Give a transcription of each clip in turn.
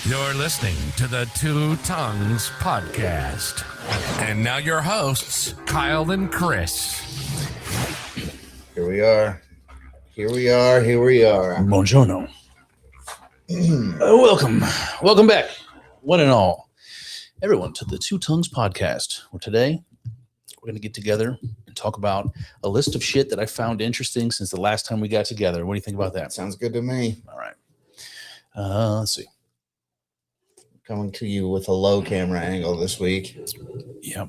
You're listening to the Two Tongues Podcast. And now your hosts, Kyle and Chris. Here we are. Buongiorno. Welcome back, one and all, everyone, to the Two Tongues Podcast, where today we're going to get together and talk about a list of shit that I found interesting since the last time we got together. What do you think about that? Sounds good to me. All right. Let's see. Coming to you with a low camera angle this week. Yeah.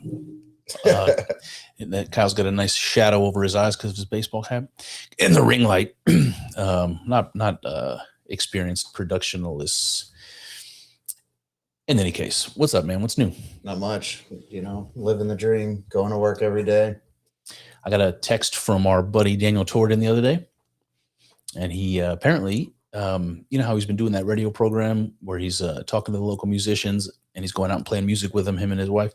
And that Kyle's got a nice shadow over his eyes because of his baseball cap. And the ring light. Not experienced productionalists. In any case, what's up, man? What's new? Not much. Living the dream, going to work every day. I got a text from our buddy Daniel Torden the other day. And he apparently, you know how he's been doing that radio program where he's talking to the local musicians and he's going out and playing music with them, him and his wife.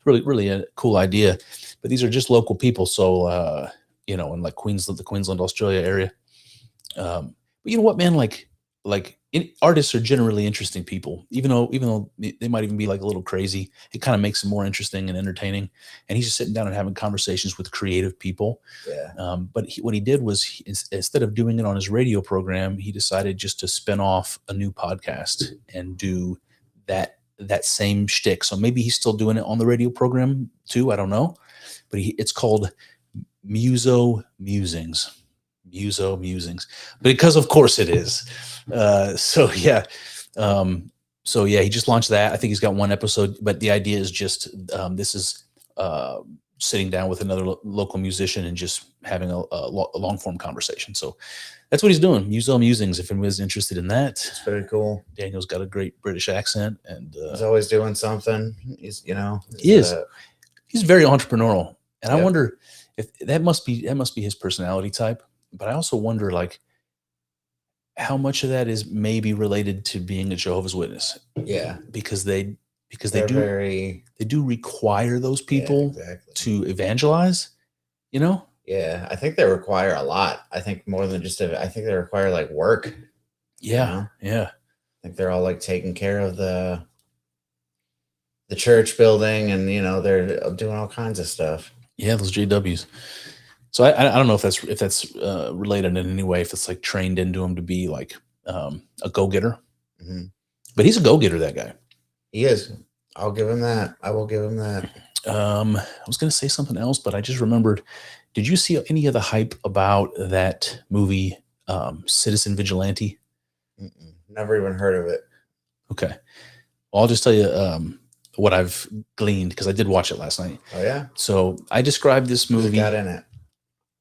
It's really a cool idea. But these are just local people. So, in like Queensland, the Queensland, Australia area. But you know what, man? Artists are generally interesting people, even though they might even be like a little crazy. It kind of makes them more interesting and entertaining. And he's just sitting down and having conversations with creative people. Yeah. But what he did was, instead of doing it on his radio program, he decided just to spin off a new podcast and do that same shtick. So maybe he's still doing it on the radio program too. I don't know. But it's called Muso Musings. Because of course it is. So yeah, he just launched that. I think he's got one episode, but the idea is just this is sitting down with another local musician and just having a long form conversation. So that's what he's doing. Muso Musings. If anyone's interested in that, it's very cool. Daniel's got a great British accent, and he's always doing something. He's very entrepreneurial, and yep. I wonder if that must be his personality type. But I also wonder, like, how much of that is maybe related to being a Jehovah's Witness? Yeah, because they do require those people to evangelize. You know? Yeah, I think they require a lot. I think more than just I think they require like work. Yeah, yeah. I think they're all like taking care of the church building, and they're doing all kinds of stuff. Yeah, those JWs. So I don't know if that's related in any way, if it's like trained into him to be like a go-getter. Mm-hmm. But he's a go-getter, that guy. He is. I'll give him that. I will give him that. I was going to say something else, but I just remembered. Did you see any of the hype about that movie, Citizen Vigilante? Mm-mm. Never even heard of it. Okay. Well, I'll just tell you what I've gleaned, because I did watch it last night. Oh, yeah? So I described this movie. Who's got in it?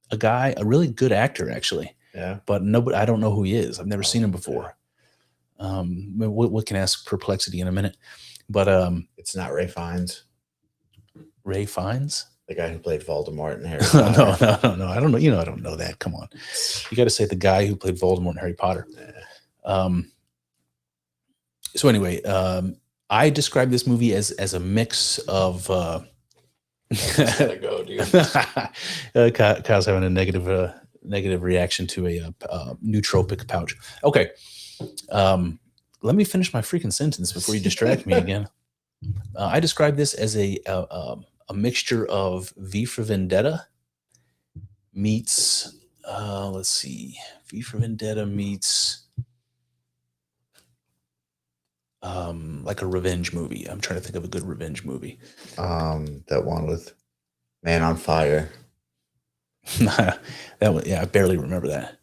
A really good actor, actually. Yeah. But I don't know who he is. I've never seen him before. We can ask Perplexity in a minute. But it's not Ray Fiennes. Ray Fiennes? The guy who played Voldemort in Harry Potter. No. I don't know. I don't know that. Come on. You got to say the guy who played Voldemort in Harry Potter. Yeah. So anyway, I described this movie as a mix of gotta go, dude. Kyle's having a negative reaction to a nootropic pouch. Okay. Let me finish my freaking sentence before you distract me again. I described this as a mixture of V for Vendetta meets V for Vendetta meets like a revenge movie. I'm trying to think of a good revenge movie. That one with Man on Fire. That one, yeah, I barely remember that.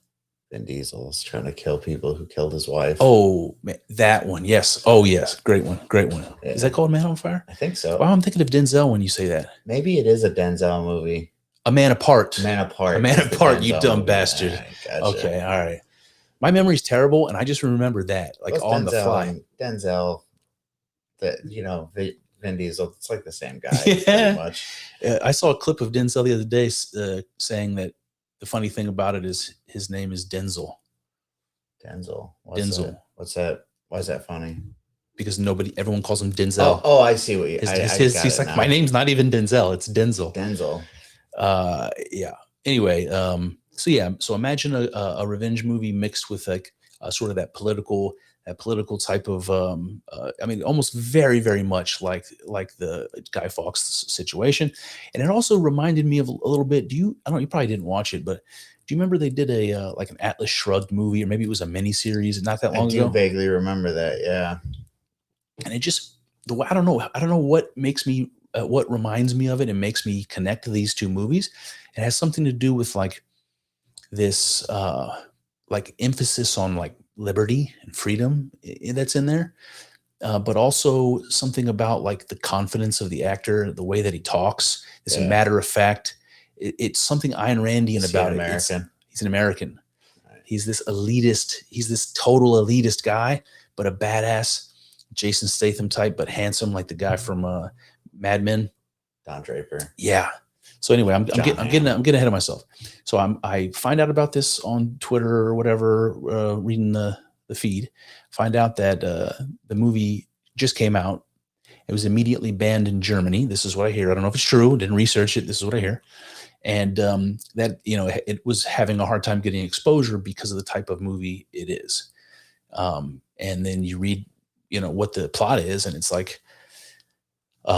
Vin Diesel's trying to kill people who killed his wife. Oh, man, that one. Yes. Oh, yes. Great one. Yeah. Is that called Man on Fire? I think so. Wow, I'm thinking of Denzel when you say that. Maybe it is a Denzel movie. A Man Apart. A Man Apart, you dumb movie. bastard. Gotcha. Okay, all right. My memory's terrible, and I just remember that, like, on the fly. Denzel, Vin Diesel, it's like the same guy. Yeah. Pretty much. I saw a clip of Denzel the other day saying that the funny thing about it is his name is Denzel. Denzel. What's that? Why is that funny? Because everyone calls him Denzel. Oh, I see what you. He's like, my name's not even Denzel, it's Denzel. Yeah. Anyway, so imagine a revenge movie mixed with like sort of that political that political type of, I mean, almost very, very much like the Guy Fawkes situation. And it also reminded me of a little bit. I don't know, you probably didn't watch it, but do you remember they did a like an Atlas Shrugged movie, or maybe it was a mini series not that long ago? I do vaguely remember that. Yeah. And it just, I don't know what makes me, what reminds me of it and makes me connect to these two movies. It has something to do with like this, like emphasis on like liberty and freedom that's in there, but also something about like the confidence of the actor, the way that he talks. It's a matter of fact. It's something Ayn Randian about it. American? He's an American. Right. He's this elitist. He's this total elitist guy, but a badass Jason Statham type, but handsome, like the guy from Mad Men. Don Draper. Yeah. So anyway, I'm getting ahead of myself. So I find out about this on Twitter or whatever, reading the feed. Find out that the movie just came out. It was immediately banned in Germany. This is what I hear. I don't know if it's true. Didn't research it. This is what I hear. And that, you know, it was having a hard time getting exposure because of the type of movie it is. And then you read, you know, what the plot is, and it's like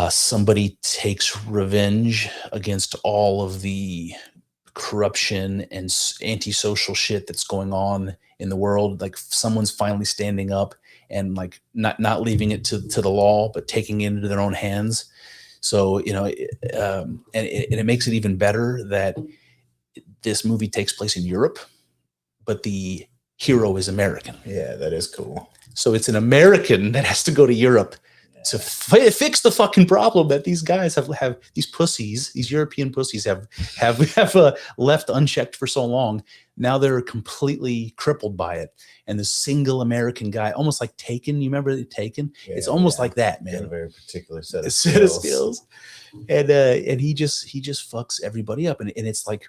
somebody takes revenge against all of the corruption and antisocial shit that's going on in the world. Like someone's finally standing up and like not leaving it to the law, but taking it into their own hands. So, you know, and it makes it even better that this movie takes place in Europe, but the hero is American. Yeah, that is cool. So it's an American that has to go to Europe to fix the fucking problem that these guys have these pussies, these European pussies have left unchecked for so long. Now they're completely crippled by it. And the single American guy, almost like Taken. You remember Taken? Yeah, it's almost like that, man. A very particular set of skills. And he just fucks everybody up. And it's like,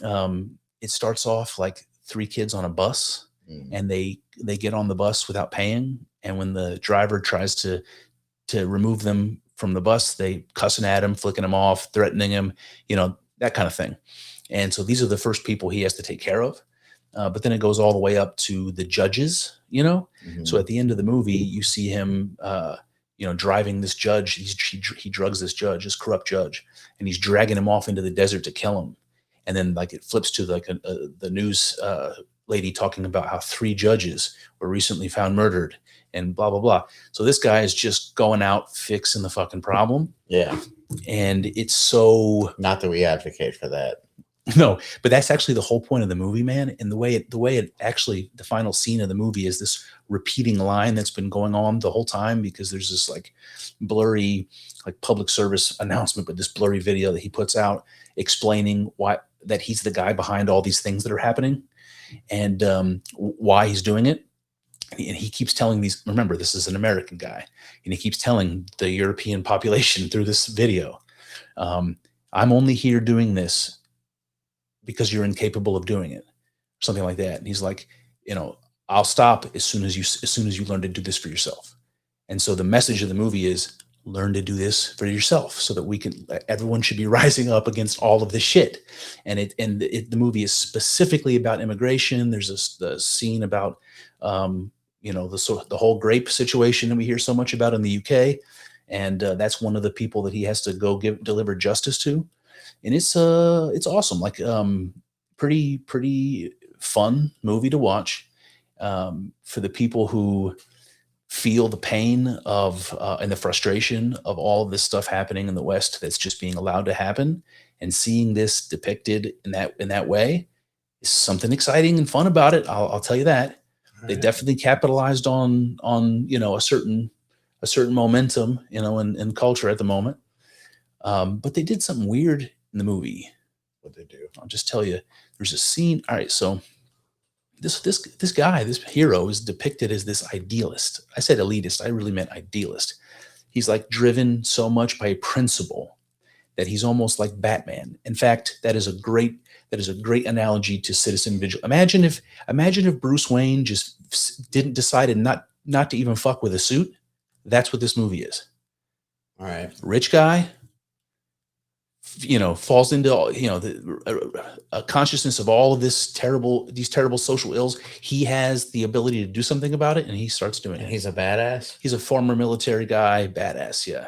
it starts off like three kids on a bus, and they get on the bus without paying. And when the driver tries to remove them from the bus, they cussing at him, flicking him off, threatening him, you know, that kind of thing. And so these are the first people he has to take care of. But then it goes all the way up to the judges, you know? So at the end of the movie, you see him, you know, driving this judge. He drugs this judge, this corrupt judge, and he's dragging him off into the desert to kill him. And then like it flips to like the news lady talking about how 3 judges were recently found murdered and blah, blah, blah. So this guy is just going out fixing the fucking problem. Yeah. And it's so... Not that we advocate for that. No, but that's actually the whole point of the movie, man. And the way it actually, the final scene of the movie is this repeating line that's been going on the whole time, because there's this like blurry, like public service announcement, but this blurry video that he puts out explaining that he's the guy behind all these things that are happening, and why he's doing it. And he keeps telling these, remember, this is an American guy, and he keeps telling the European population through this video, I'm only here doing this because you're incapable of doing it, something like that. And he's like, you know, I'll stop as soon as you learn to do this for yourself. And so the message of the movie is learn to do this for yourself, so that everyone should be rising up against all of this shit. And the movie is specifically about immigration. There's the scene about, you know, the whole grape situation that we hear so much about in the UK. And that's one of the people that he has to go deliver justice to. And it's awesome. Like, pretty fun movie to watch, for the people who feel the pain of, and the frustration of all of this stuff happening in the West that's just being allowed to happen, and seeing this depicted in that way is something exciting and fun about it. I'll tell you that. All they definitely capitalized on, you know, a certain momentum, you know, in culture at the moment. But they did something weird in the movie. What they do? I'll just tell you. There's a scene. All right, so this guy, this hero, is depicted as this idealist. I said elitist. I really meant idealist. He's like driven so much by principle that he's almost like Batman. In fact, that is a great analogy to Citizen Vigil. Imagine if Bruce Wayne just decided not to even fuck with a suit. That's what this movie is. All right. Rich guy, falls into a consciousness of all of these terrible social ills. He has the ability to do something about it, and he starts doing And it. he's a badass. He's a former military guy, badass, yeah.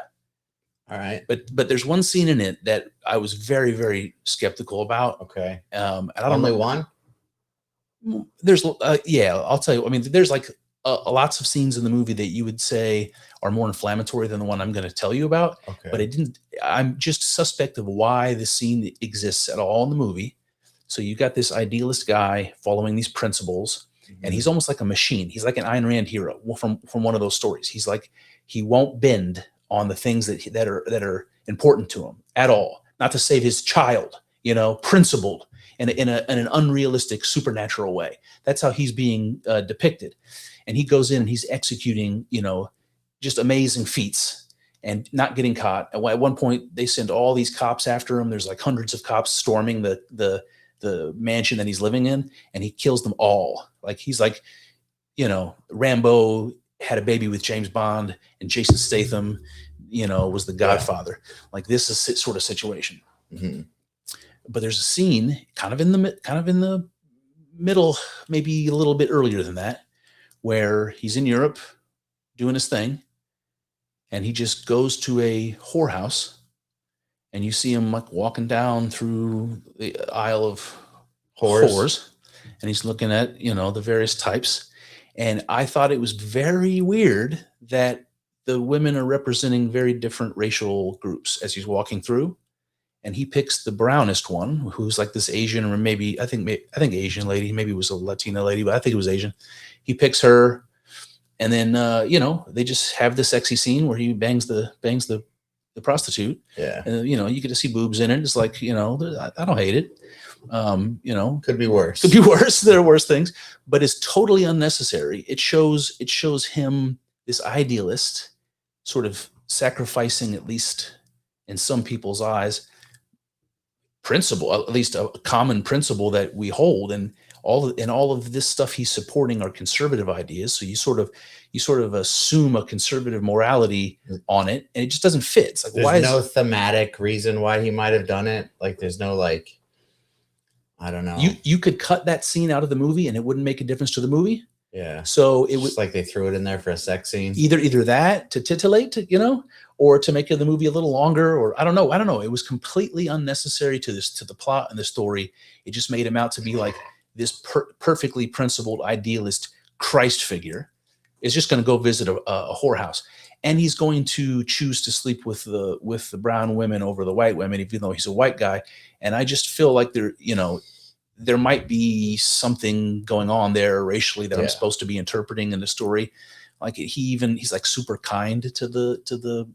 All right. But there's one scene in it that I was very, very skeptical about. Okay. And I don't Only know. one? There's I'll tell you. I mean, there's like lots of scenes in the movie that you would say are more inflammatory than the one I'm going to tell you about. Okay. But I'm just suspect of why the scene exists at all in the movie. So you got this idealist guy following these principles, and he's almost like a machine. He's like an Ayn Rand hero from one of those stories. He's like, he won't bend on the things that are important to him at all. Not to save his child, principled in an unrealistic supernatural way. That's how he's being depicted. And he goes in and he's executing, just amazing feats and not getting caught. At one point, they send all these cops after him. There's like hundreds of cops storming the mansion that he's living in, and he kills them all. Like he's like, Rambo had a baby with James Bond, and Jason Statham, was the Godfather. Yeah. Like this is sort of situation. Mm-hmm. But there's a scene kind of in the middle, maybe a little bit earlier than that, where he's in Europe doing his thing, and he just goes to a whorehouse, and you see him like walking down through the aisle of whores, and he's looking at, the various types. And I thought it was very weird that the women are representing very different racial groups as he's walking through. And he picks the brownest one, who's like this Asian, or I think Asian lady, maybe it was a Latina lady, but I think it was Asian. He picks her, and then they just have the sexy scene where he bangs the prostitute. Yeah, and you get to see boobs in it. It's like I don't hate it. Could be worse. Could be worse. There are worse things, but it's totally unnecessary. It shows him, this idealist, sort of sacrificing, at least in some people's eyes, principle, at least a common principle that we hold, and all of this stuff he's supporting are conservative ideas. So you sort of assume a conservative morality on it, and it just doesn't fit. It's like, there's no thematic reason why he might have done it. Like there's no I don't know. You could cut that scene out of the movie and it wouldn't make a difference to the movie. Yeah. So it was like they threw it in there for a sex scene. Either that to titillate, or to make the movie a little longer, or I don't know. It was completely unnecessary to the plot and the story. It just made him out to be like this perfectly principled idealist Christ figure is just going to go visit a whorehouse, and he's going to choose to sleep with the brown women over the white women, even though he's a white guy. And I just feel like there might be something going on there racially that I'm supposed to be interpreting in the story. Like he's like super kind to the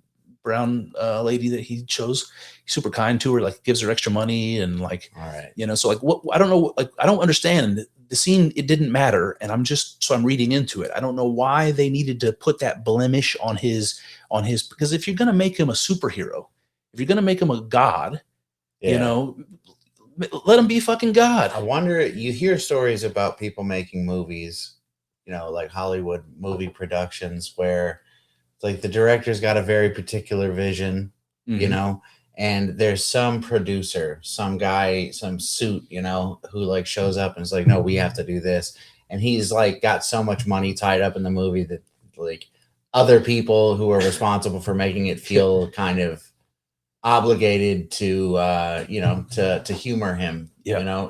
brown lady that he chose. He's super kind to her, like gives her extra money and like, all right. So like what, I don't know, like I don't understand the scene. It didn't matter. And I'm reading into it. I don't know why they needed to put that blemish on his, because if you're going to make him a superhero, if you're going to make him a god, let him be fucking God. I wonder, you hear stories about people making movies, like Hollywood movie productions, where it's like the director's got a very particular vision, and there's some producer, some guy, some suit, who like shows up and is like, no, we have to do this. And he's like got so much money tied up in the movie that like other people who are responsible for making it feel kind of obligated to to humor him,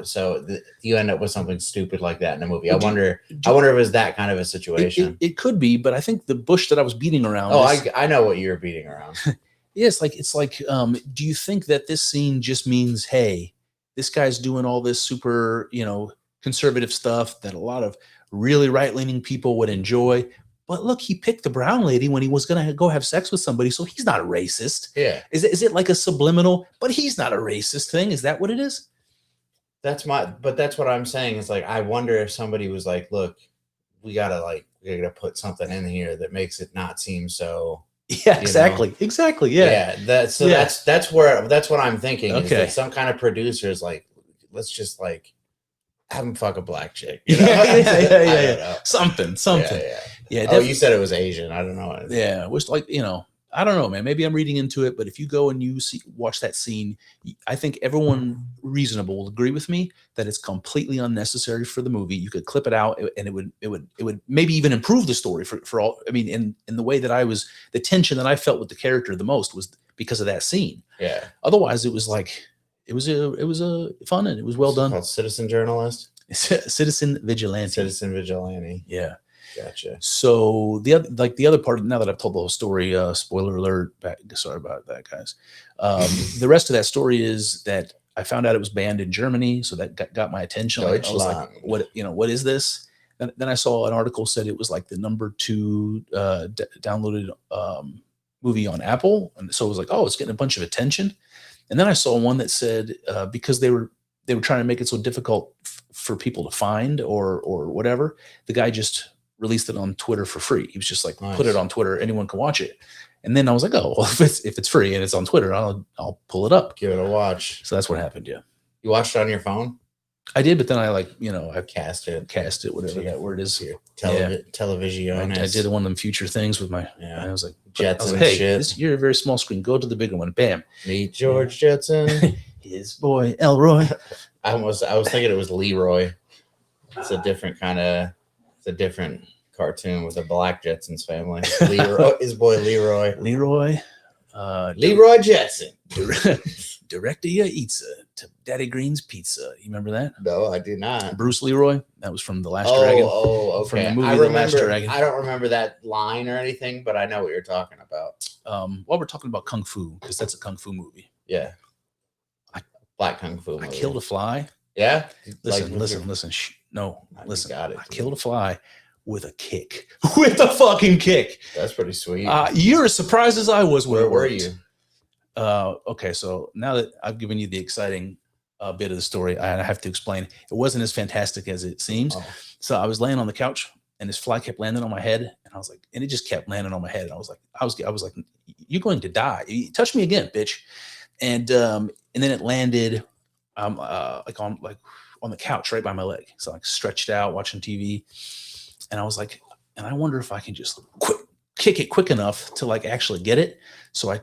so you end up with something stupid like that in a movie. I wonder if it was that kind of a situation. It could be, but I think the bush that I was beating around I know what you're beating around. It's like do you think that this scene just means, hey, this guy's doing all this super conservative stuff that a lot of really right-leaning people would enjoy, but look, he picked the brown lady when he was going to go have sex with somebody, so he's not a racist. Yeah. Is it like a subliminal, but he's not a racist thing? Is that what it is? That's what I'm saying. It's like, I wonder if somebody was like, look, we gotta put something in here that makes it not seem so. Yeah, exactly. Exactly. Yeah. That's what I'm thinking. Okay. Is that some kind of producer is like, let's just like have him fuck a black chick. Yeah. Something. Yeah. Oh, you said it was Asian. I don't know. Yeah, it was like I don't know, man. Maybe I'm reading into it, but if you go and watch that scene, I think everyone reasonable will agree with me that it's completely unnecessary for the movie. You could clip it out, and it would maybe even improve the story for all. I mean, in the way that the tension that I felt with the character the most was because of that scene. Yeah. Otherwise, it was like it was a fun and it was well done. Called Citizen Journalist. Citizen Vigilante. Citizen Vigilante. Yeah. Gotcha. So the other part, now that I've told the whole story, spoiler alert, sorry about that, guys. The rest of that story is that I found out it was banned in Germany, so that got my attention. Like, I was like, what is this? And then I saw an article said it was like the number 2 downloaded movie on Apple, and so it was like, oh, it's getting a bunch of attention. And then I saw one that said because they were trying to make it so difficult for people to find or whatever, the guy just released it on Twitter for free. He was just like, nice. Put it on Twitter, anyone can watch it. And then I was like, oh, well, if it's free and it's on Twitter, I'll pull it up, give it a watch. So that's what happened. Yeah, you watched it on your phone? I did, but then I I cast it, whatever that word is here. Television. I did one of them future things with my. Yeah. I was like, Jetson. Hey, shit. You're a very small screen. Go to the bigger one. Bam. Meet George Jetson. His boy Elroy. I was thinking it was Leroy. It's a different cartoon with a black Jetsons family. Leroy, his boy Leroy. Leroy Jetson. Director Eatsa to Daddy Green's Pizza. You remember that? No, I do not. Bruce Leroy. That was from The Last Dragon. Oh, okay. From the movie The Last Dragon. I don't remember that line or anything, but I know what you're talking about. While we're talking about Kung Fu, because that's a Kung Fu movie. Yeah. Black Kung Fu movie. I killed a fly. Yeah? Listen. No, listen. Got it. I killed a fly with a kick. With a fucking kick. That's pretty sweet. You're as surprised as I was. Where were you? Okay, so now that I've given you the exciting bit of the story, I have to explain. It wasn't as fantastic as it seems. Oh. So I was laying on the couch, and this fly kept landing on my head, and I was like, and it just kept landing on my head. And I was like, you're going to die. You touch me again, bitch. And then it landed, on the couch right by my leg. So like stretched out watching TV, and I was like, and I wonder if I can just kick it quick enough to like actually get it. So I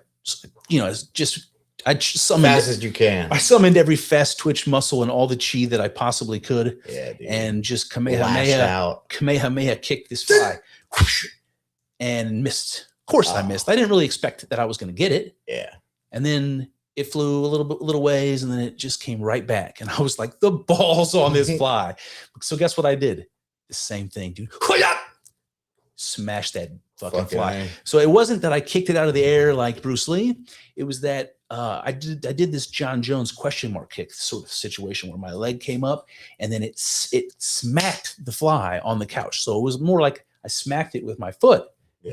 summoned fast as you can. I summoned every fast twitch muscle and all the chi that I possibly could. Yeah, dude. And just Kamehameha kicked this fly and missed. Of course I missed. I didn't really expect that I was going to get it. Yeah. And then it flew a little ways, and then it just came right back. And I was like, the balls on this fly. So guess what I did? The same thing, dude. Smash that fucking fly. A. So it wasn't that I kicked it out of the air like Bruce Lee. It was that I did this John Jones question mark kick sort of situation where my leg came up and then it smacked the fly on the couch. So it was more like I smacked it with my foot,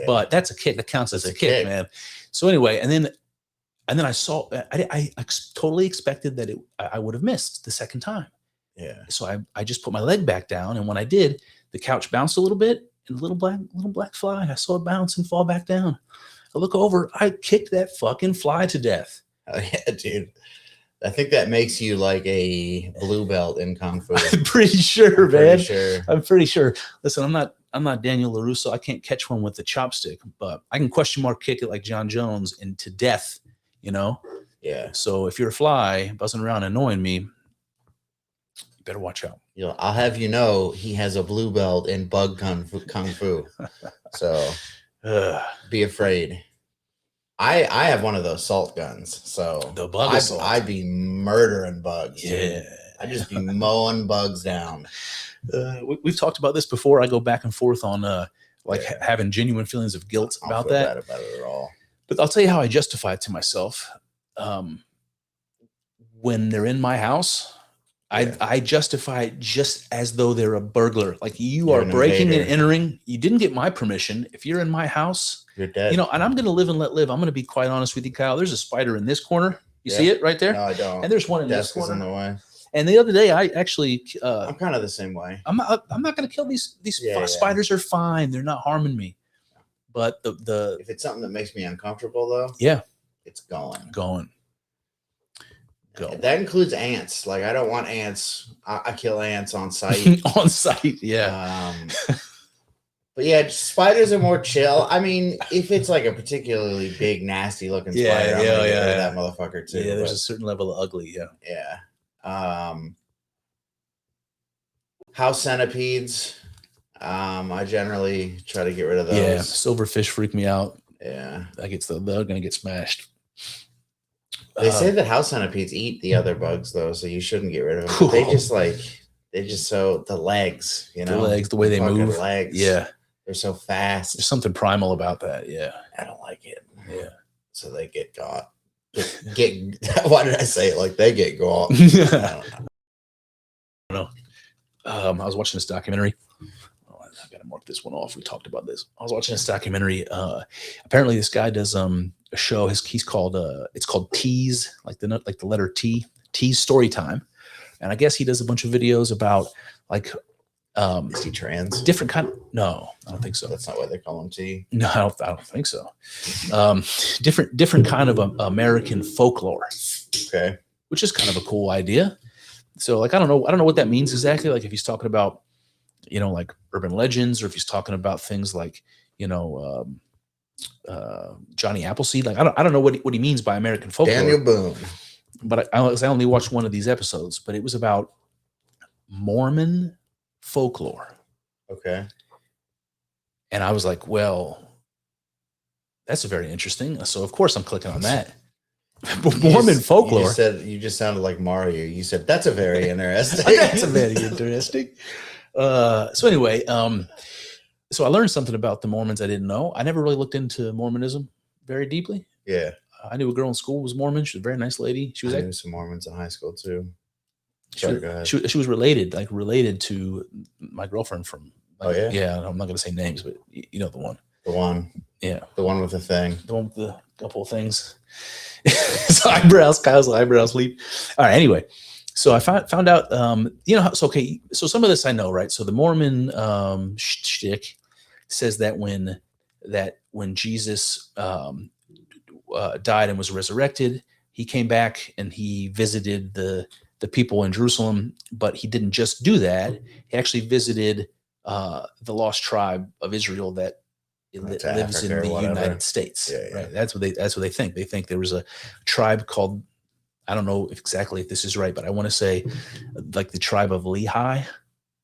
but that's a kick. That counts as a kick, man. So anyway, and then I saw, I totally expected that I would have missed the second time. Yeah. So I just put my leg back down, and when I did, the couch bounced a little bit, and a little black fly, I saw it bounce and fall back down. I look over, I kicked that fucking fly to death. Oh yeah, dude. I think that makes you like a blue belt in Kung Fu. I'm pretty sure, man. Sure. I'm pretty sure. Listen, I'm not Daniel LaRusso. I can't catch one with the chopstick, but I can question mark kick it like John Jones and to death, you know? Yeah. So if you're a fly buzzing around annoying me, you better watch out. I'll have you know he has a blue belt in bug kung fu. So be afraid. I have one of those salt guns, so the bug assault. I'd be murdering bugs. Yeah, I'd just be mowing bugs down. We've talked about this before. I go back and forth on having genuine feelings of guilt about that. Bad about it at all. But I'll tell you how I justify it to myself. When they're in my house, I justify it just as though they're a burglar. Like you're are breaking and entering. You didn't get my permission. If you're in my house, you're dead. You know, and I'm going to live and let live. I'm going to be quite honest with you, Kyle. There's a spider in this corner. You see it right there? No, I don't. And there's one in this corner. In the way. And the other day, I actually I'm kind of the same way. I'm not going to kill these spiders. Are fine. They're not harming me. But the if it's something that makes me uncomfortable, though, it's going. That includes ants. Like I don't want ants. I kill ants on site. On site, yeah. But yeah, spiders are more chill. I mean, if it's like a particularly big, nasty looking spider, I'm gonna get rid of that motherfucker too. Yeah, there's a certain level of ugly. Yeah. House centipedes. I generally try to get rid of those. Yeah, silverfish freak me out. Yeah, they're gonna get smashed. They say that house centipedes eat the other bugs though, so you shouldn't get rid of them. They just so the legs, you know, the way they move. Legs. Yeah, they're so fast. There's something primal about that. Yeah, I don't like it. Yeah, so they get got. Get why did I say it like they get got? I don't know. I was watching this documentary. Oh, I gotta mark this one off. We talked about this. I was watching this documentary. Apparently, this guy does a show. He's called it's called T's, like the letter T. T's Story Time, and I guess he does a bunch of videos about like. Is he trans? Different kind. No, I don't think so. That's not why they call him T. No, I don't think so. Different kind of American folklore. Okay, which is kind of a cool idea. So like I don't know what that means exactly. Like if he's talking about, you know, like urban legends, or if he's talking about things like, you know, Johnny Appleseed. Like I don't know what he means by American folklore. Daniel Boone. But I only watched one of these episodes, but it was about Mormon folklore. Okay. And I was like, well, that's very interesting. So of course I'm clicking on that. Mormon folklore. You just sounded like Mario. You said that's a very interesting. That's a very interesting. So anyway, so I learned something about the Mormons I didn't know. I never really looked into Mormonism very deeply. Yeah. I knew a girl in school was Mormon. She was a very nice lady. She was I knew some Mormons in high school too. She was related to my girlfriend from. Oh yeah. Yeah, I'm not going to say names, but you know the one. The one. Yeah. The one with the thing. The one with the couple of things. Kyle's eyebrows leap. All right. Anyway, so I found out. You know, okay. So some of this I know, right? So the Mormon shtick says that when Jesus died and was resurrected, he came back and he visited the people in Jerusalem, but he didn't just do that. He actually visited the lost tribe of Israel that lives in the United States. Yeah, yeah. Right? That's what they think. They think there was a tribe called, I don't know exactly if this is right, but I want to say like the tribe of Lehi.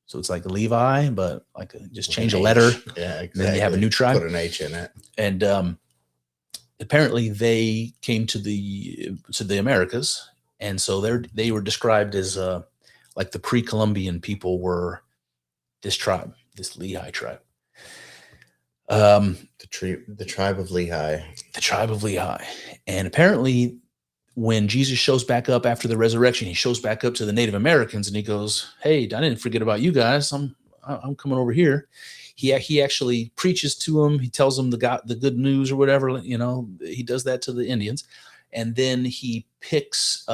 So it's like Levi, but like just change a letter. Yeah, exactly. Then you have a new tribe. Put an H in it. And apparently they came to the Americas. And so they were described as like the pre-Columbian people were this tribe, this Lehi tribe. The tribe of Lehi. The tribe of Lehi. And apparently when Jesus shows back up after the resurrection, he shows back up to the Native Americans and he goes, "Hey, I didn't forget about you guys. I'm coming over here." He actually preaches to them. He tells them the good news or whatever. You know, he does that to the Indians. And then he picks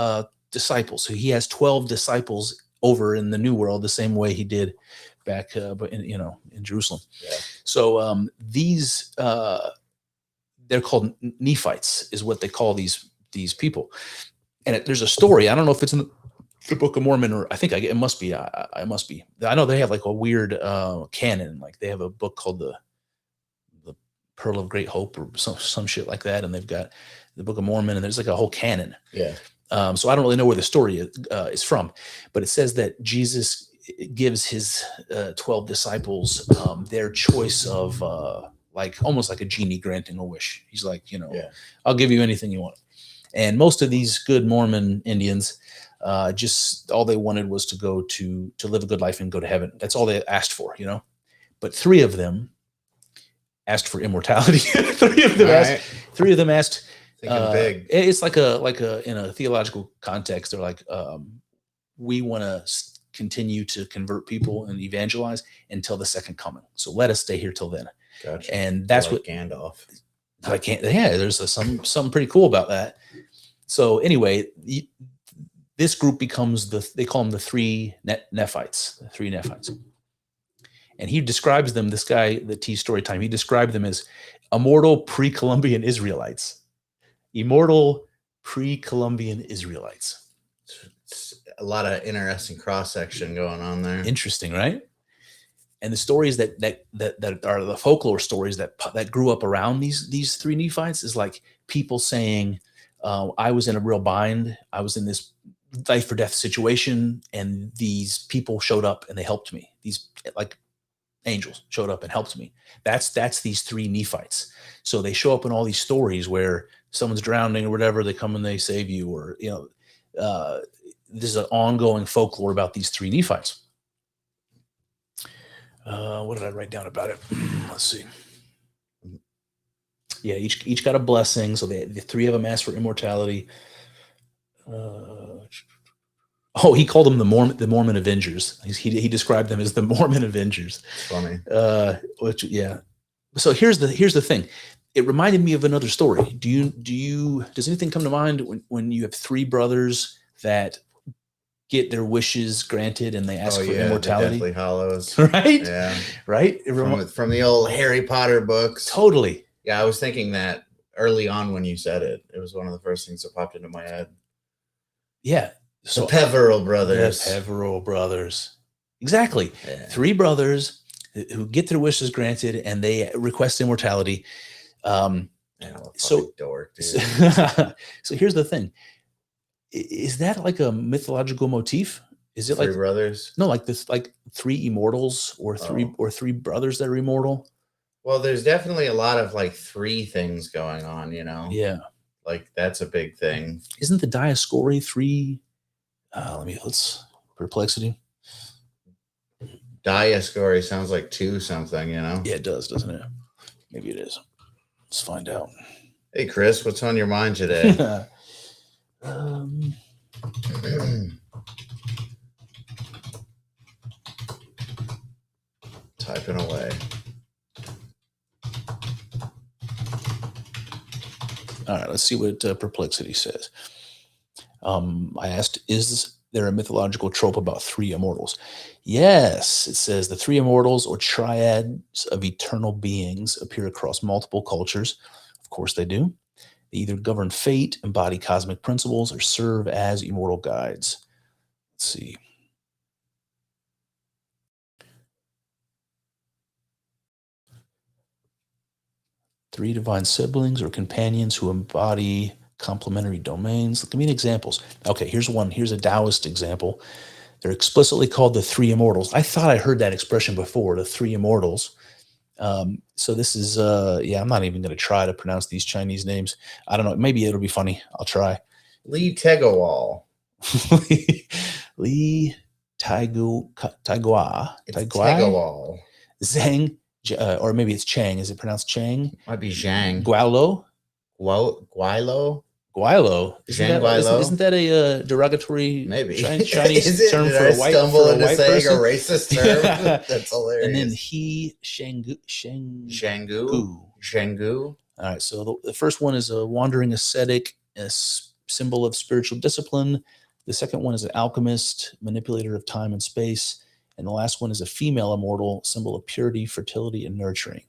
disciples. So he has 12 disciples over in the New World, the same way he did back, in Jerusalem. Yeah. So these they're called Nephites, is what they call these people. And there's a story. I don't know if it's in the Book of Mormon, or I think it must be. I must be. I know they have like a weird canon. Like they have a book called the Pearl of Great Hope or some shit like that, and they've got the Book of Mormon, and there's like a whole canon. Yeah. So I don't really know where the story is from, but it says that Jesus gives his 12 disciples their choice of like almost like a genie granting a wish. He's like, I'll give you anything you want. And most of these good Mormon Indians, just all they wanted was to go to live a good life and go to heaven. That's all they asked for, But 3 of them asked for immortality. Three of them asked. Thinking big. It's like a in a theological context. They're like, we want to continue to convert people and evangelize until the second coming. So let us stay here till then. Gotcha. And that's like what Gandalf. I can't. Yeah, there's something pretty cool about that. So anyway, this group becomes they call them the 3 Nephites. The 3 Nephites. And he describes them. This guy, the T Story Time, he described them as immortal pre-Columbian Israelites. Immortal pre-Columbian Israelites. A lot of interesting cross-section going on there. Interesting, right? And the stories that are the folklore stories that grew up around these three Nephites is like people saying, I was in a real bind. I was in this life or death situation, and these people showed up and they helped me. These like angels showed up and helped me. That's these three Nephites. So they show up in all these stories where someone's drowning or whatever. They come and they save you, or there's an ongoing folklore about these three Nephites. What did I write down about it? Let's see. Yeah, each got a blessing. So the three of them asked for immortality. He called them the Mormon Avengers. He described them as the Mormon Avengers. Funny. So here's the thing. It reminded me of another story. Does anything come to mind when you have three brothers that get their wishes granted and they ask for immortality? The Deathly Hallows. Right? Yeah. Right? From the old Harry Potter books. Totally. Yeah, I was thinking that early on when you said it. It was one of the first things that popped into my head. Yeah. So, the Peveril brothers. The Peveril brothers. Exactly. Yeah. Three brothers who get their wishes granted and they request immortality. So dork, dude. So here's the thing. Is that like a mythological motif? Is it three like brothers? No, like this, like three immortals or three brothers that are immortal. Well, there's definitely a lot of like three things going on, Yeah. Like that's a big thing. Isn't the Dioscuri three? Let's Perplexity. Dioscuri sounds like two something, Yeah, it does, doesn't it? Maybe it is. Let's find out. Hey, Chris, what's on your mind today? Typing away. All right, let's see what Perplexity says. I asked, is there a mythological trope about three immortals? Yes, it says the three immortals or triads of eternal beings appear across multiple cultures. Of course they do. They either govern fate, embody cosmic principles, or serve as immortal guides. Let's see. Three divine siblings or companions who embody complementary domains. Give me examples. Okay, here's one. Here's a Taoist example. They're explicitly called the three immortals. I thought I heard that expression before, the three immortals. So this is, I'm not even going to try to pronounce these Chinese names. I don't know. Maybe it'll be funny. I'll try. Lee Tegawal. Lee Taigua. Tegawal. Zhang, or maybe it's Chang. Is it pronounced Chang? Might be Zhang. Gualo? Guilo? Guilo. Guilo? Isn't that a derogatory Chinese term for a white person? A racist term? That's hilarious. And then he Shangu. All right, so the first one is a wandering ascetic, a symbol of spiritual discipline. The second one is an alchemist, manipulator of time and space. And the last one is a female immortal, symbol of purity, fertility, and nurturing.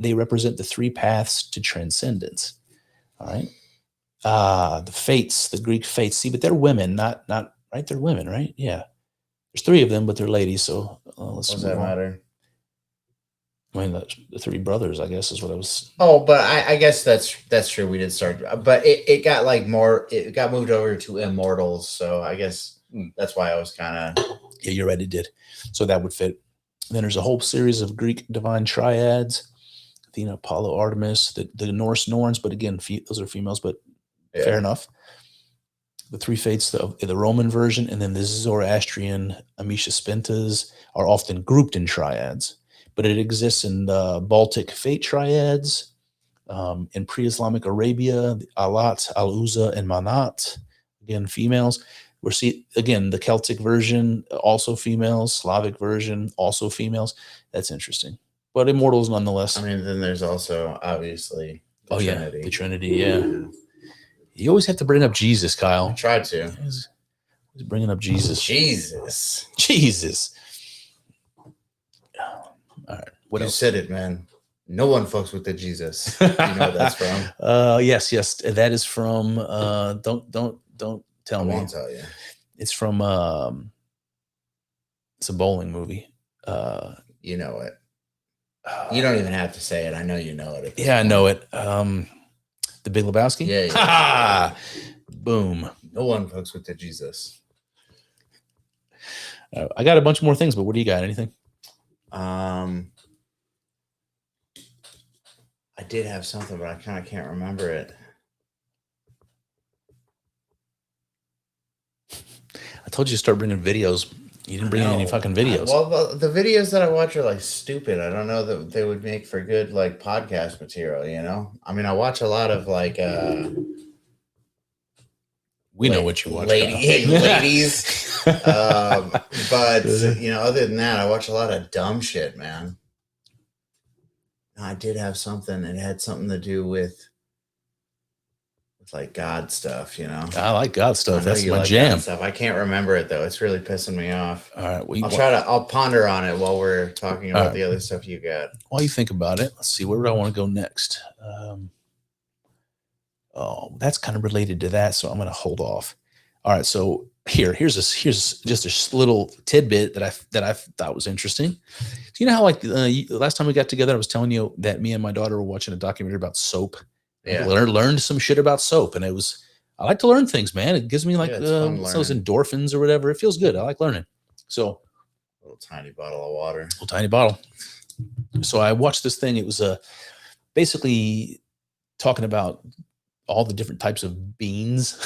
They represent the three paths to transcendence. All right. The fates, the Greek fates. See, but they're women, not right. They're women, right? Yeah. There's three of them, but they're ladies. So let's. What does that matter? I mean, the three brothers, I guess, is what I was. Oh, but I guess that's true. We did start, but it got like more. It got moved over to immortals. So I guess that's why I was kind of. Yeah, you're right. It did. So that would fit. Then there's a whole series of Greek divine triads: Athena, Apollo, Artemis, the Norse Norns. But again, those are females. But fair enough. The three fates, the Roman version, and then the Zoroastrian Amisha Spentas are often grouped in triads. But it exists in the Baltic fate triads, in pre-Islamic Arabia, the Alat, Al-Uzza, and Manat, again, females. We're again, the Celtic version, also females, Slavic version, also females. That's interesting. But immortals nonetheless. I mean, then there's also, obviously, the Trinity. Yeah, the Trinity, yeah. You always have to bring up Jesus, Kyle. I tried to. He's bringing up Jesus. Jesus. All right. What else? You said it, man. No one fucks with the Jesus. You know what that's from? Yes. That is from don't tell me. I won't tell you. It's from it's a bowling movie. You know it. You don't even have to say it. I know you know it. Yeah, I know it. The Big Lebowski? Yeah. Ha! Boom. No one fucks with the Jesus. I got a bunch more things, but what do you got? Anything? I did have something, but I kind of can't remember it. I told you to start bringing videos. You didn't bring in any fucking videos. Well, the videos that I watch are like stupid. I don't know that they would make for good like podcast material, you know? I mean, I watch a lot of like we know what you watch. Ladies. But you know, other than that, I watch a lot of dumb shit, man. I did have something. It had something to do with like God stuff, you know. I like God stuff. That's my jam. Stuff. I can't remember it though. It's really pissing me off. All right, I'll ponder on it while we're talking about the other stuff you got. While you think about it, let's see, where do I want to go next? That's kind of related to that, so I'm going to hold off. All right, so here's just a little tidbit that I thought was interesting. So you know how like the last time we got together, I was telling you that me and my daughter were watching a documentary about soap. Yeah, learned some shit about soap, and I like to learn things, man. It gives me like those endorphins or whatever. It feels good. I like learning. So, little tiny bottle of water. Little tiny bottle. So I watched this thing. It was basically talking about all the different types of beans.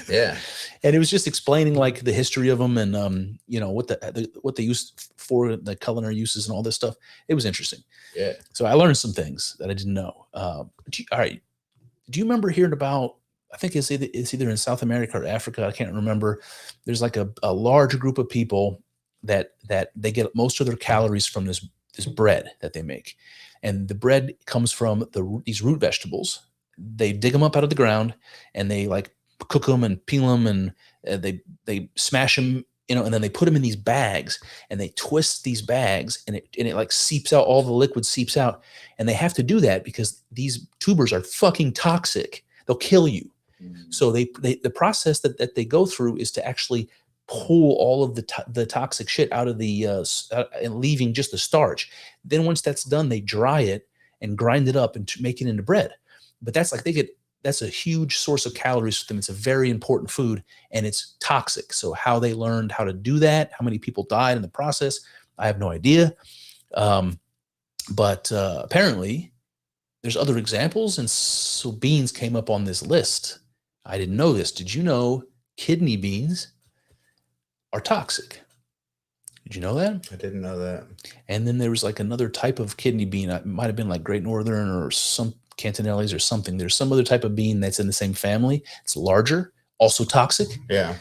Yeah, and it was just explaining like the history of them and you know what they used for the culinary uses and all this stuff. It was interesting. Yeah. So I learned some things that I didn't know. All right. Do you remember hearing about, I think it's either in South America or Africa, I can't remember. There's like a large group of people that they get most of their calories from this bread that they make. And the bread comes from these root vegetables. They dig them up out of the ground and they like cook them and peel them and they smash them, you know, and then they put them in these bags and they twist these bags and it like seeps out, all the liquid seeps out. And they have to do that because these tubers are fucking toxic. They'll kill you. Mm-hmm. So the process that they go through is to actually pull all of the toxic shit out of the and leaving just the starch. Then once that's done, they dry it and grind it up and make it into bread. But that's like that's a huge source of calories for them. It's a very important food and it's toxic. So how they learned how to do that, how many people died in the process, I have no idea. But apparently there's other examples. And so beans came up on this list. I didn't know this. Did you know kidney beans are toxic? Did you know that? I didn't know that. And then there was like another type of kidney bean. It might have been like Great Northern or some Cantonellis or something. There's some other type of bean that's in the same family. It's larger, also toxic. Yeah.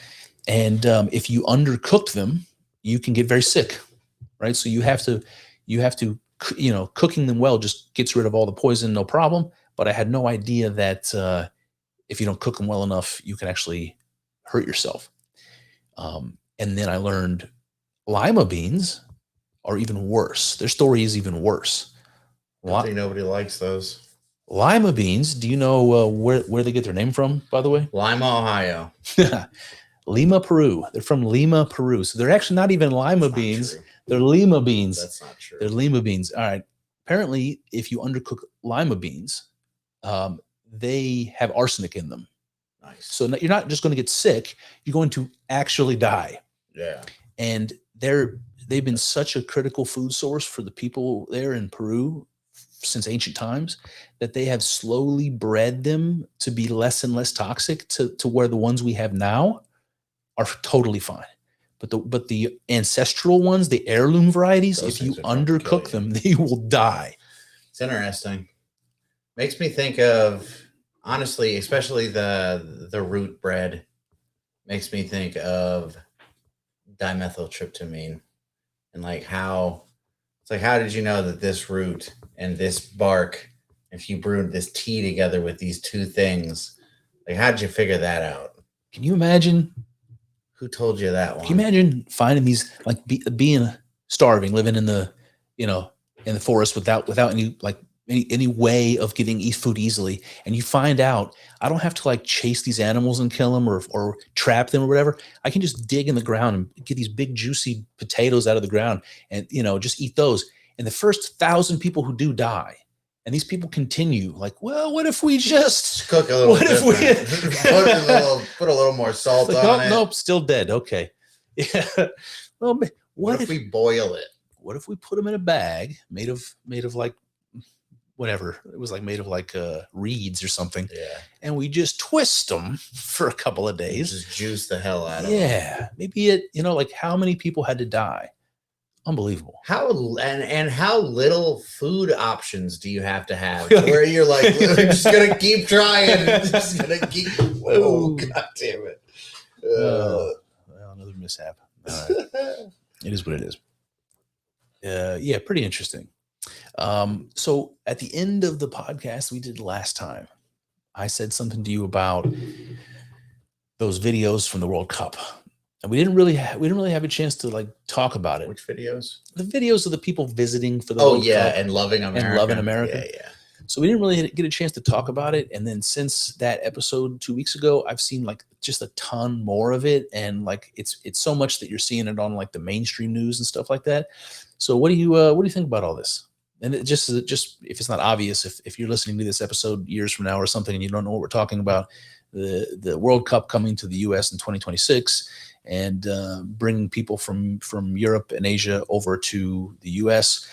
And if you undercook them, you can get very sick, right? So you have to, you know, cooking them well just gets rid of all the poison, no problem. But I had no idea that if you don't cook them well enough, you can actually hurt yourself. And then I learned lima beans are even worse. Their story is even worse. I think nobody likes those. Lima beans, do you know where they get their name from, by the way? Lima, Ohio. Lima, Peru. They're from Lima, Peru. So they're actually not even lima beans. True. They're lima beans. That's not true. They're lima beans. All right. Apparently, if you undercook lima beans, they have arsenic in them. Nice. So you're not just going to get sick. You're going to actually die. Yeah. And they've been such a critical food source for the people there in Peru since ancient times that they have slowly bred them to be less and less toxic to where the ones we have now are totally fine. But the ancestral ones, the heirloom varieties, if you undercook them, they will die. It's interesting. Makes me think of, honestly, especially the root bread, makes me think of dimethyltryptamine and like how it's like, how did you know that this root and this bark, if you brewed this tea together with these two things, like how did you figure that out? Can you imagine? Who told you that one? Can you imagine finding these, like being starving, living in the, you know, in the forest without any like any way of getting food easily, and you find out I don't have to like chase these animals and kill them or trap them or whatever. I can just dig in the ground and get these big juicy potatoes out of the ground and just eat those. And the first 1,000 people who do die, and these people continue like, well, what if we just cook a little? What if we put a little more salt like, on it? Nope, still dead. Okay, yeah. Well, what if we boil it? What if we put them in a bag made of like whatever it was, like made of like reeds or something, and we just twist them for a couple of days, just juice the hell out of them. Yeah, maybe like how many people had to die? Unbelievable. How little food options do you have to have where you're like, we're just gonna keep trying, just gonna keep. Oh, god damn it! Well, another mishap. It is what it is. Yeah, pretty interesting. So at the end of the podcast we did last time, I said something to you about those videos from the World Cup, and we didn't really have a chance to like talk about it. Which videos? The videos of the people visiting for the World Cup and loving America. Yeah. So we didn't really get a chance to talk about it. And then since that episode 2 weeks ago, I've seen like just a ton more of it, and like it's so much that you're seeing it on like the mainstream news and stuff like that. So what do you think about all this? And it just if it's not obvious, if you're listening to this episode years from now or something and you don't know what we're talking about, the World Cup coming to the U.S. in 2026 and bringing people from Europe and Asia over to the U.S.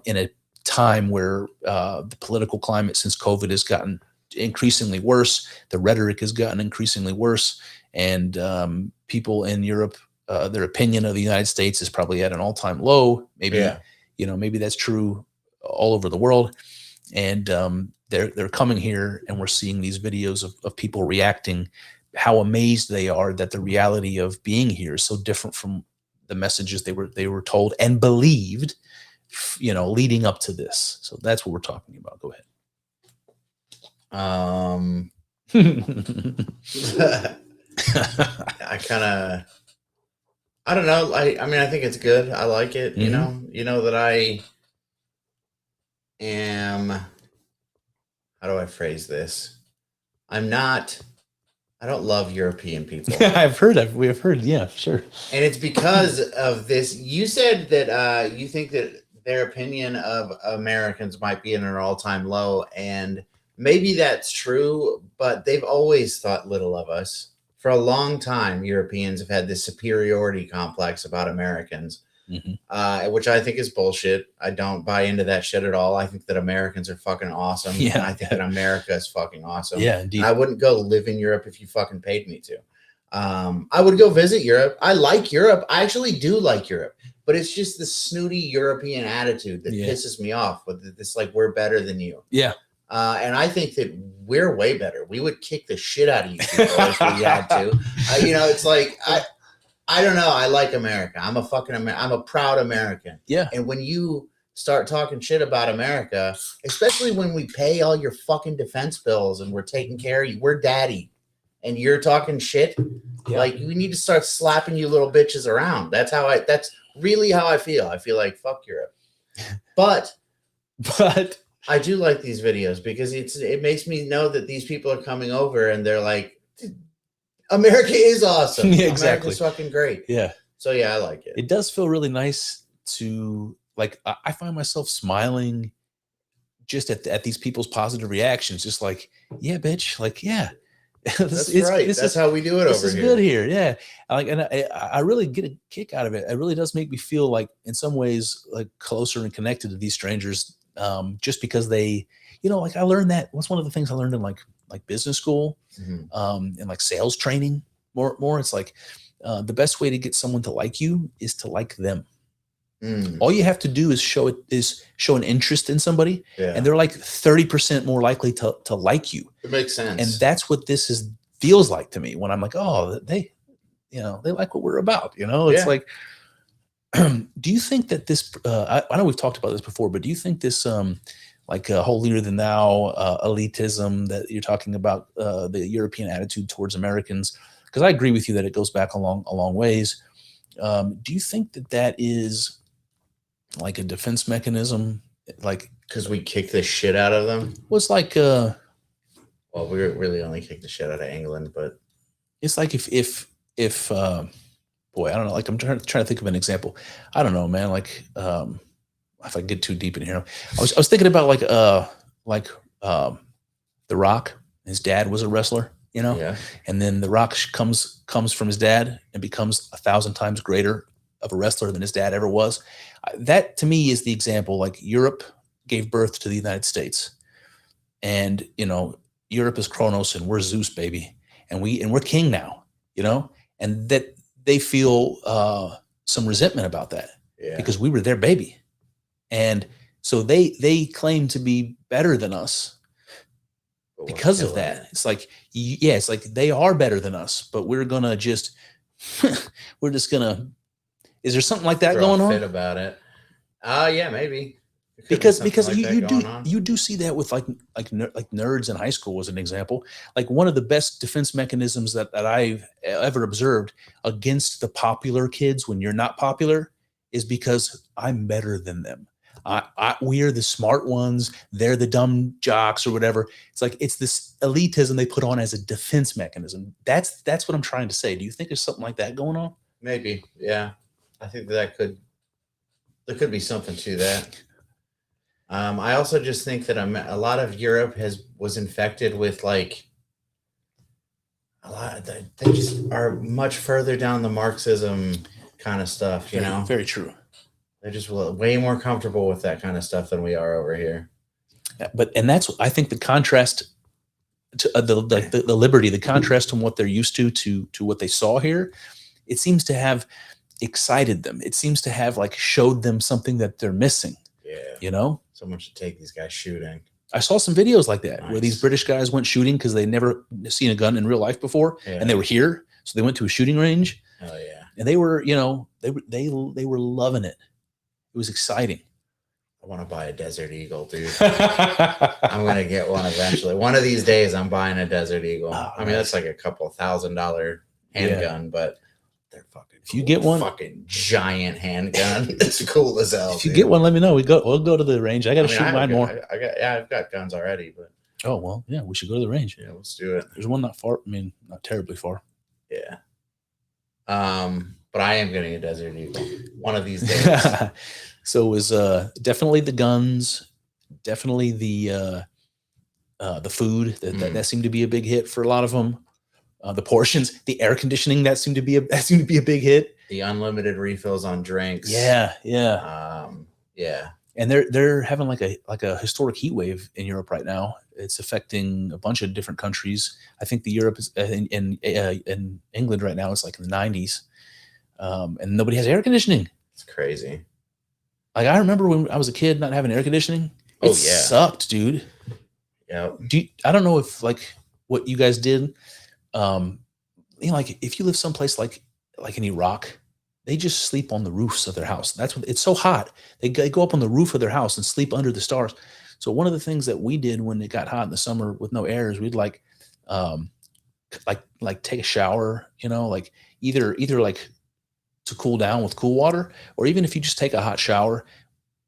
In a time where the political climate since COVID has gotten increasingly worse, the rhetoric has gotten increasingly worse, and people in Europe, their opinion of the United States is probably at an all-time low. Maybe maybe that's true all over the world, and they're coming here, and we're seeing these videos of people reacting, how amazed they are that the reality of being here is so different from the messages they were told and believed, leading up to this. So that's what we're talking about. Go ahead. I don't know. I mean, I think it's good. I like it. Mm-hmm. That I am, how do I phrase this? I don't love European people. We have heard. Yeah, sure. And it's because of this. You said that you think that their opinion of Americans might be in an all-time low, and maybe that's true, but they've always thought little of us. For a long time, Europeans have had this superiority complex about Americans, which I think is bullshit. I don't buy into that shit at all. I think that Americans are fucking awesome. Yeah. And I think that America is fucking awesome. Yeah, indeed. I wouldn't go live in Europe if you fucking paid me to. I would go visit Europe. I like Europe. I actually do like Europe. But it's just the snooty European attitude that pisses me off. With this, like, we're better than you. Yeah. And I think that we're way better. We would kick the shit out of you people if we had to. It's like, I don't know. I like America. I'm a proud American. Yeah. And when you start talking shit about America, especially when we pay all your fucking defense bills and we're taking care of you, we're daddy, and you're talking shit, like, we need to start slapping you little bitches around. That's really how I feel. I feel like, fuck Europe. But I do like these videos because it makes me know that these people are coming over and they're like, America is awesome. Yeah, exactly. America's fucking great. Yeah. So yeah, I like it. It does feel really nice to, like, I find myself smiling just at these people's positive reactions. Just like, yeah, bitch. Like, yeah. That's right. That's how we do it over here. This is good here. Yeah. And I really get a kick out of it. It really does make me feel like, in some ways, like, closer and connected to these strangers. Just because they, like, I learned that. What's one of the things I learned in like business school, and like sales training more. It's like, the best way to get someone to like you is to like them. All you have to do is show an interest in somebody, and they're like 30% more likely to like you. It makes sense. And that's what this feels like to me when I'm like, oh, they like what we're about. It's like, do you think that this, I know we've talked about this before, but do you think this, like a holier than thou elitism that you're talking about, the European attitude towards Americans, because I agree with you that it goes back a long ways. Do you think that is like a defense mechanism Like, because we kicked the shit out of them. was like Well, we really only kicked the shit out of England, but it's like if boy, I don't know. Like, I'm trying to think of an example. I don't know, man. Like, if I get too deep in here, I was thinking about The Rock. His dad was a wrestler, you know, yeah, and then The Rock comes from his dad and becomes 1,000 times greater of a wrestler than his dad ever was. That to me is the example. Like, Europe gave birth to the United States, and you know, Europe is Kronos and we're Zeus, baby, and we're king now, you know, and that they feel some resentment about that yeah. because we were their baby, and so they claim to be better than us But we're because of killing that. it. It's like, yeah, it's like they are better than us, but we're gonna just we're just gonna. Is there something like that Throw going a on? fit about it. Yeah, maybe. There could be Because something like that you going on. do see that with like nerds in high school as an example. Like, one of the best defense mechanisms that I've ever observed against the popular kids when you're not popular is because I'm better than them. We are the smart ones. They're the dumb jocks or whatever. It's like, it's this elitism they put on as a defense mechanism. That's what I'm trying to say. Do you think there's something like that going on? Maybe, yeah. I think there could be something to that. I also just think that a lot of Europe was infected with like they just are much further down the Marxism kind of stuff, you know. Very true. They're just way more comfortable with that kind of stuff than we are over here. And that's, I think, the contrast to the liberty, the contrast from what they're used to what they saw here. It seems to have excited them. It seems to have like showed them something that they're missing. Yeah, you know. Someone should take these guys shooting. I saw some videos like that where Nice. these British guys went shooting because they never seen a gun in real life before, Yeah. and they were here, so they went to a shooting range. Oh yeah, and they were, you know, they were loving it. It was exciting. I want to buy a Desert Eagle, dude. I'm gonna get one eventually. One of these days, I'm buying a Desert Eagle. Oh, I mean, that's like a couple $1,000 handgun, but they're fucking. If you get one, fucking giant handgun, it's cool as hell. If you get one, let me know. We'll go to the range. I got to shoot mine more. I've got guns already, but oh well, yeah, we should go to the range. Yeah, let's do it. There's one not far. I mean, not terribly far. Yeah. But I am getting a Desert Eagle one of these days. So it was definitely the guns, definitely the food that seemed to be a big hit for a lot of them. The portions, the air conditioning that seemed to be a big hit. The unlimited refills on drinks. Yeah. Yeah. And they're having like a historic heat wave in Europe right now. It's affecting a bunch of different countries. I think the Europe is in England right now. It's like in the 90s, and nobody has air conditioning. It's crazy. Like, I remember when I was a kid not having air conditioning. It sucked, dude. Yeah. I don't know if like what you guys did. You know, like if you live someplace like in Iraq, they just sleep on the roofs of their house. That's what it's so hot. They go up on the roof of their house and sleep under the stars. So one of the things that we did when it got hot in the summer with no air is we'd like take a shower, you know, like either like to cool down with cool water, or even if you just take a hot shower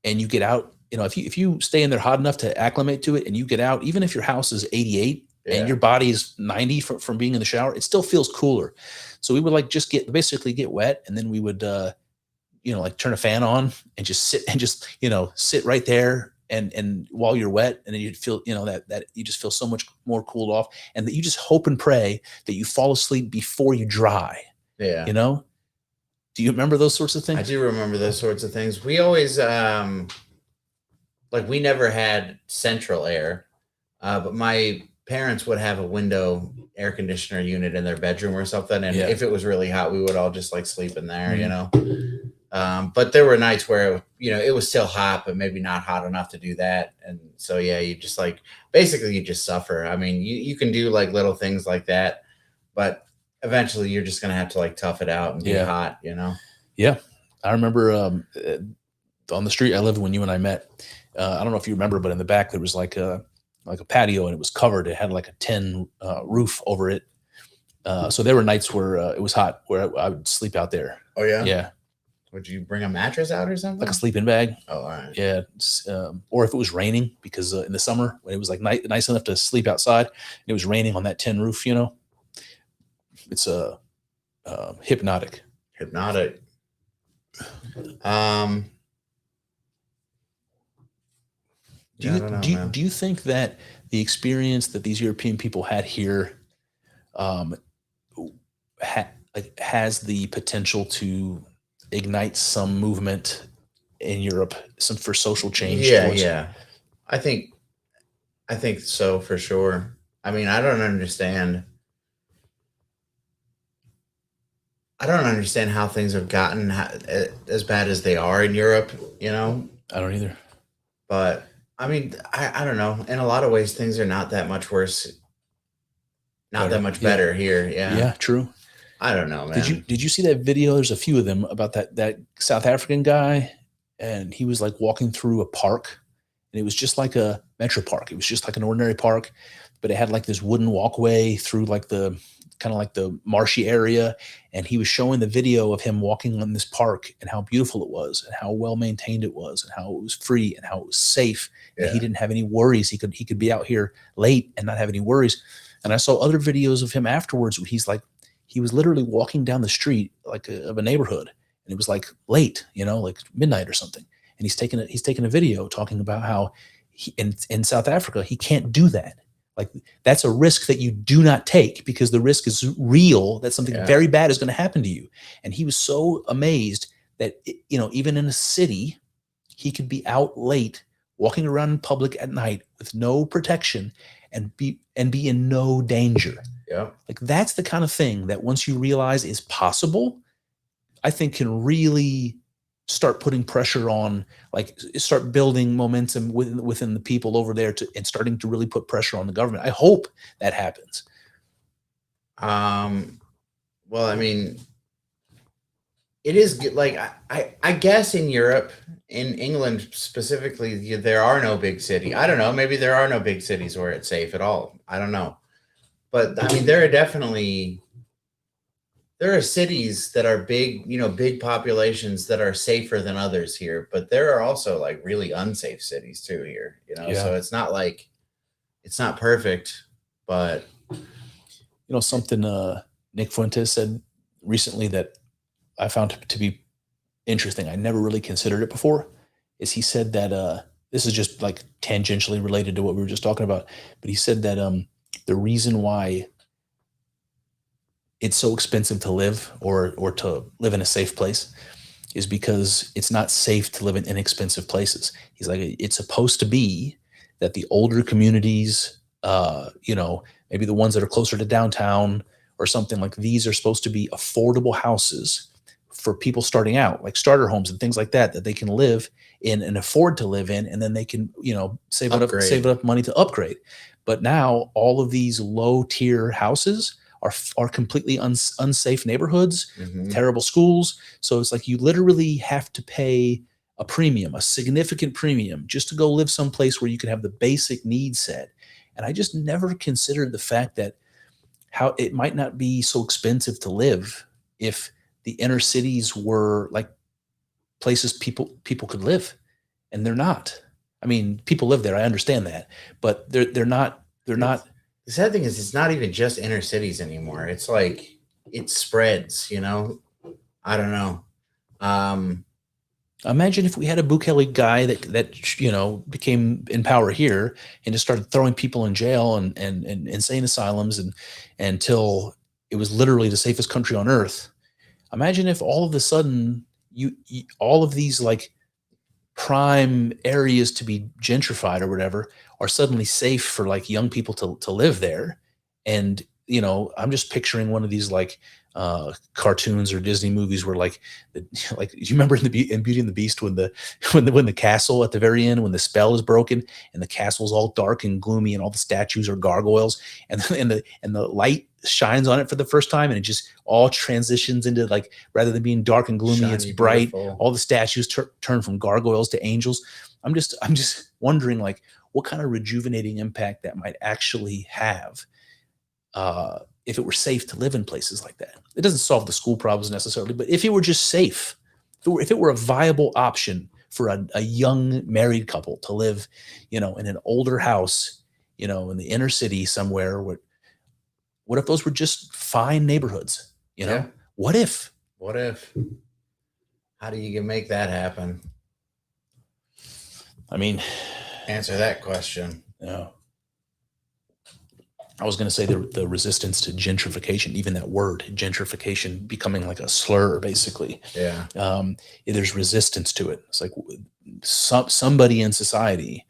and you get out, you know, if you stay in there hot enough to acclimate to it and you get out, even if your house is 88 and your body is 90 from being in the shower, it still feels cooler. So we would like just basically get wet, and then we would, you know, like turn a fan on and just sit right there. And while you're wet, and then you'd feel, you know, that you just feel so much more cooled off, and that you just hope and pray that you fall asleep before you dry. Yeah. You know? Do you remember those sorts of things? I do remember those sorts of things. We always, we never had central air, but my parents would have a window air conditioner unit in their bedroom or something. And if it was really hot, we would all just like sleep in there, you know? But there were nights where, you know, it was still hot, but maybe not hot enough to do that. And so, yeah, you just basically you just suffer. I mean, you can do like little things like that, but eventually you're just going to have to like tough it out and be hot, you know? Yeah. I remember on the street I lived when you and I met, I don't know if you remember, but in the back there was like a patio, and it was covered. It had like a tin roof over it. So there were nights where it was hot, where I would sleep out there. Oh yeah. Yeah. Would you bring a mattress out or something? Like a sleeping bag. Oh, all right. Yeah. Or if it was raining, because in the summer when it was like nice enough to sleep outside, and it was raining on that tin roof, it's hypnotic. Hypnotic. Do you think that the experience that these European people had here has the potential to ignite some movement in Europe, for social change? Yeah. I think so, for sure. I mean, I don't understand how things have gotten as bad as they are in Europe, I don't either. But I mean, I don't know. In a lot of ways, things are not that much worse. Not that much better here. Yeah. Yeah, true. I don't know, man. Did you see that video? There's a few of them about that South African guy, and he was like walking through a park, and it was just like a metro park. It was just like an ordinary park, but it had like this wooden walkway through like the kind of like the marshy area. And he was showing the video of him walking on this park and how beautiful it was and how well maintained it was and how it was free and how it was safe. Yeah. And he didn't have any worries. He could be out here late and not have any worries. And I saw other videos of him afterwards where he was literally walking down the street of a neighborhood, and it was like late, like midnight or something. And he's taking a video talking about how in South Africa, he can't do that. Like, that's a risk that you do not take, because the risk is real that something very bad is going to happen to you. And he was so amazed that, even in a city, he could be out late, walking around in public at night with no protection and be in no danger. Yeah. Like, that's the kind of thing that once you realize is possible, I think can really start putting pressure on, start building momentum within the people over there and starting to really put pressure on the government. I hope that happens. Well, I mean, it is like, I guess in Europe, in England specifically, there are no big cities. I don't know. Maybe there are no big cities where it's safe at all. I don't know. But I mean, there are cities that are big, big populations that are safer than others here. But there are also like really unsafe cities too here, So it's not like, it's not perfect, but something Nick Fuentes said recently that I found to be interesting. I never really considered it before. Is he said that this is just like tangentially related to what we were just talking about, but he said that the reason why it's so expensive to live or to live in a safe place is because it's not safe to live in inexpensive places. He's like, it's supposed to be that the older communities, maybe the ones that are closer to downtown or something, like these are supposed to be affordable houses for people starting out, like starter homes and things like that they can live in and afford to live in. And then they can, save up money to upgrade. But now all of these low tier houses are completely unsafe neighborhoods, terrible schools. So it's like you literally have to pay a premium, a significant premium, just to go live someplace where you can have the basic needs set. And I just never considered the fact that how it might not be so expensive to live if the inner cities were like places people could live, and they're not. I mean, people live there. I understand that, but they're not. The sad thing is, it's not even just inner cities anymore. It's like it spreads, I don't know. Imagine if we had a Bukele guy that became in power here and just started throwing people in jail and insane asylums and until it was literally the safest country on earth. Imagine if all of a sudden you all of these like prime areas to be gentrified or whatever are suddenly safe for like young people to live there. And, I'm just picturing one of these like cartoons or Disney movies where like you remember in Beauty and the Beast when the castle at the very end, when the spell is broken and the castle's all dark and gloomy and all the statues are gargoyles and the light shines on it for the first time and it just all transitions into like, rather than being dark and gloomy, shiny, it's bright. Beautiful. All the statues turn from gargoyles to angels. I'm just wondering like what kind of rejuvenating impact that might actually have if it were safe to live in places like that. It doesn't solve the school problems necessarily, but if it were just safe, if it were a viable option for a young married couple to live, in an older house, in the inner city somewhere, what if those were just fine neighborhoods? Yeah. What if? What if? How do you make that happen? I mean, answer that question. Yeah. I was going to say the resistance to gentrification, even that word gentrification becoming like a slur, basically. Yeah. There's resistance to it. It's like somebody in society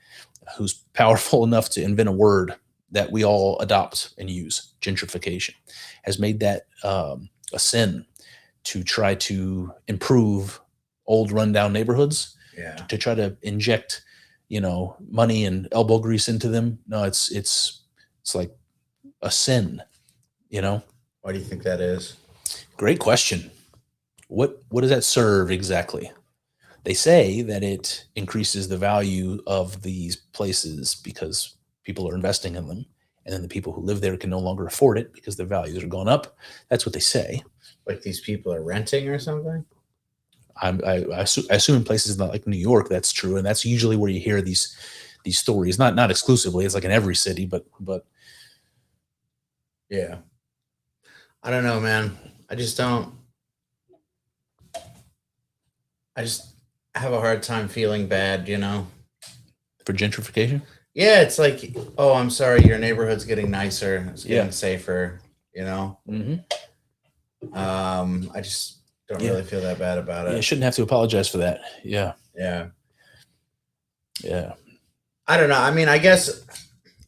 who's powerful enough to invent a word that we all adopt and use, gentrification, has made that a sin to try to improve old rundown neighborhoods. Yeah. To try to inject, money and elbow grease into them. No, it's like a sin, Why do you think that is? Great question. What does that serve exactly? They say that it increases the value of these places because people are investing in them, and then the people who live there can no longer afford it because their values are going up. That's what they say. Like these people are renting or something? I assume in places like New York that's true, and that's usually where you hear these stories. Not exclusively. It's like in every city, but yeah. I don't know, man. I just have a hard time feeling bad, For gentrification? Yeah, it's like, oh, I'm sorry, your neighborhood's getting nicer, it's getting safer, Mm-hmm. I just don't really feel that bad about it. You shouldn't have to apologize for that. Yeah. I don't know. I mean, I guess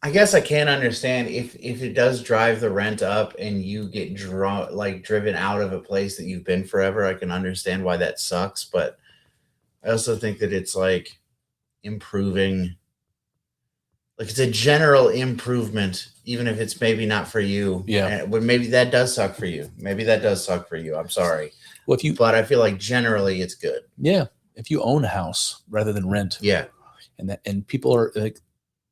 I can understand if it does drive the rent up and you get driven out of a place that you've been forever. I can understand why that sucks, but I also think that it's like improving. Like it's a general improvement, even if it's maybe not for you. Yeah. But maybe that does suck for you. I'm sorry. Well, but I feel like generally it's good. Yeah. If you own a house rather than rent. Yeah. And people are like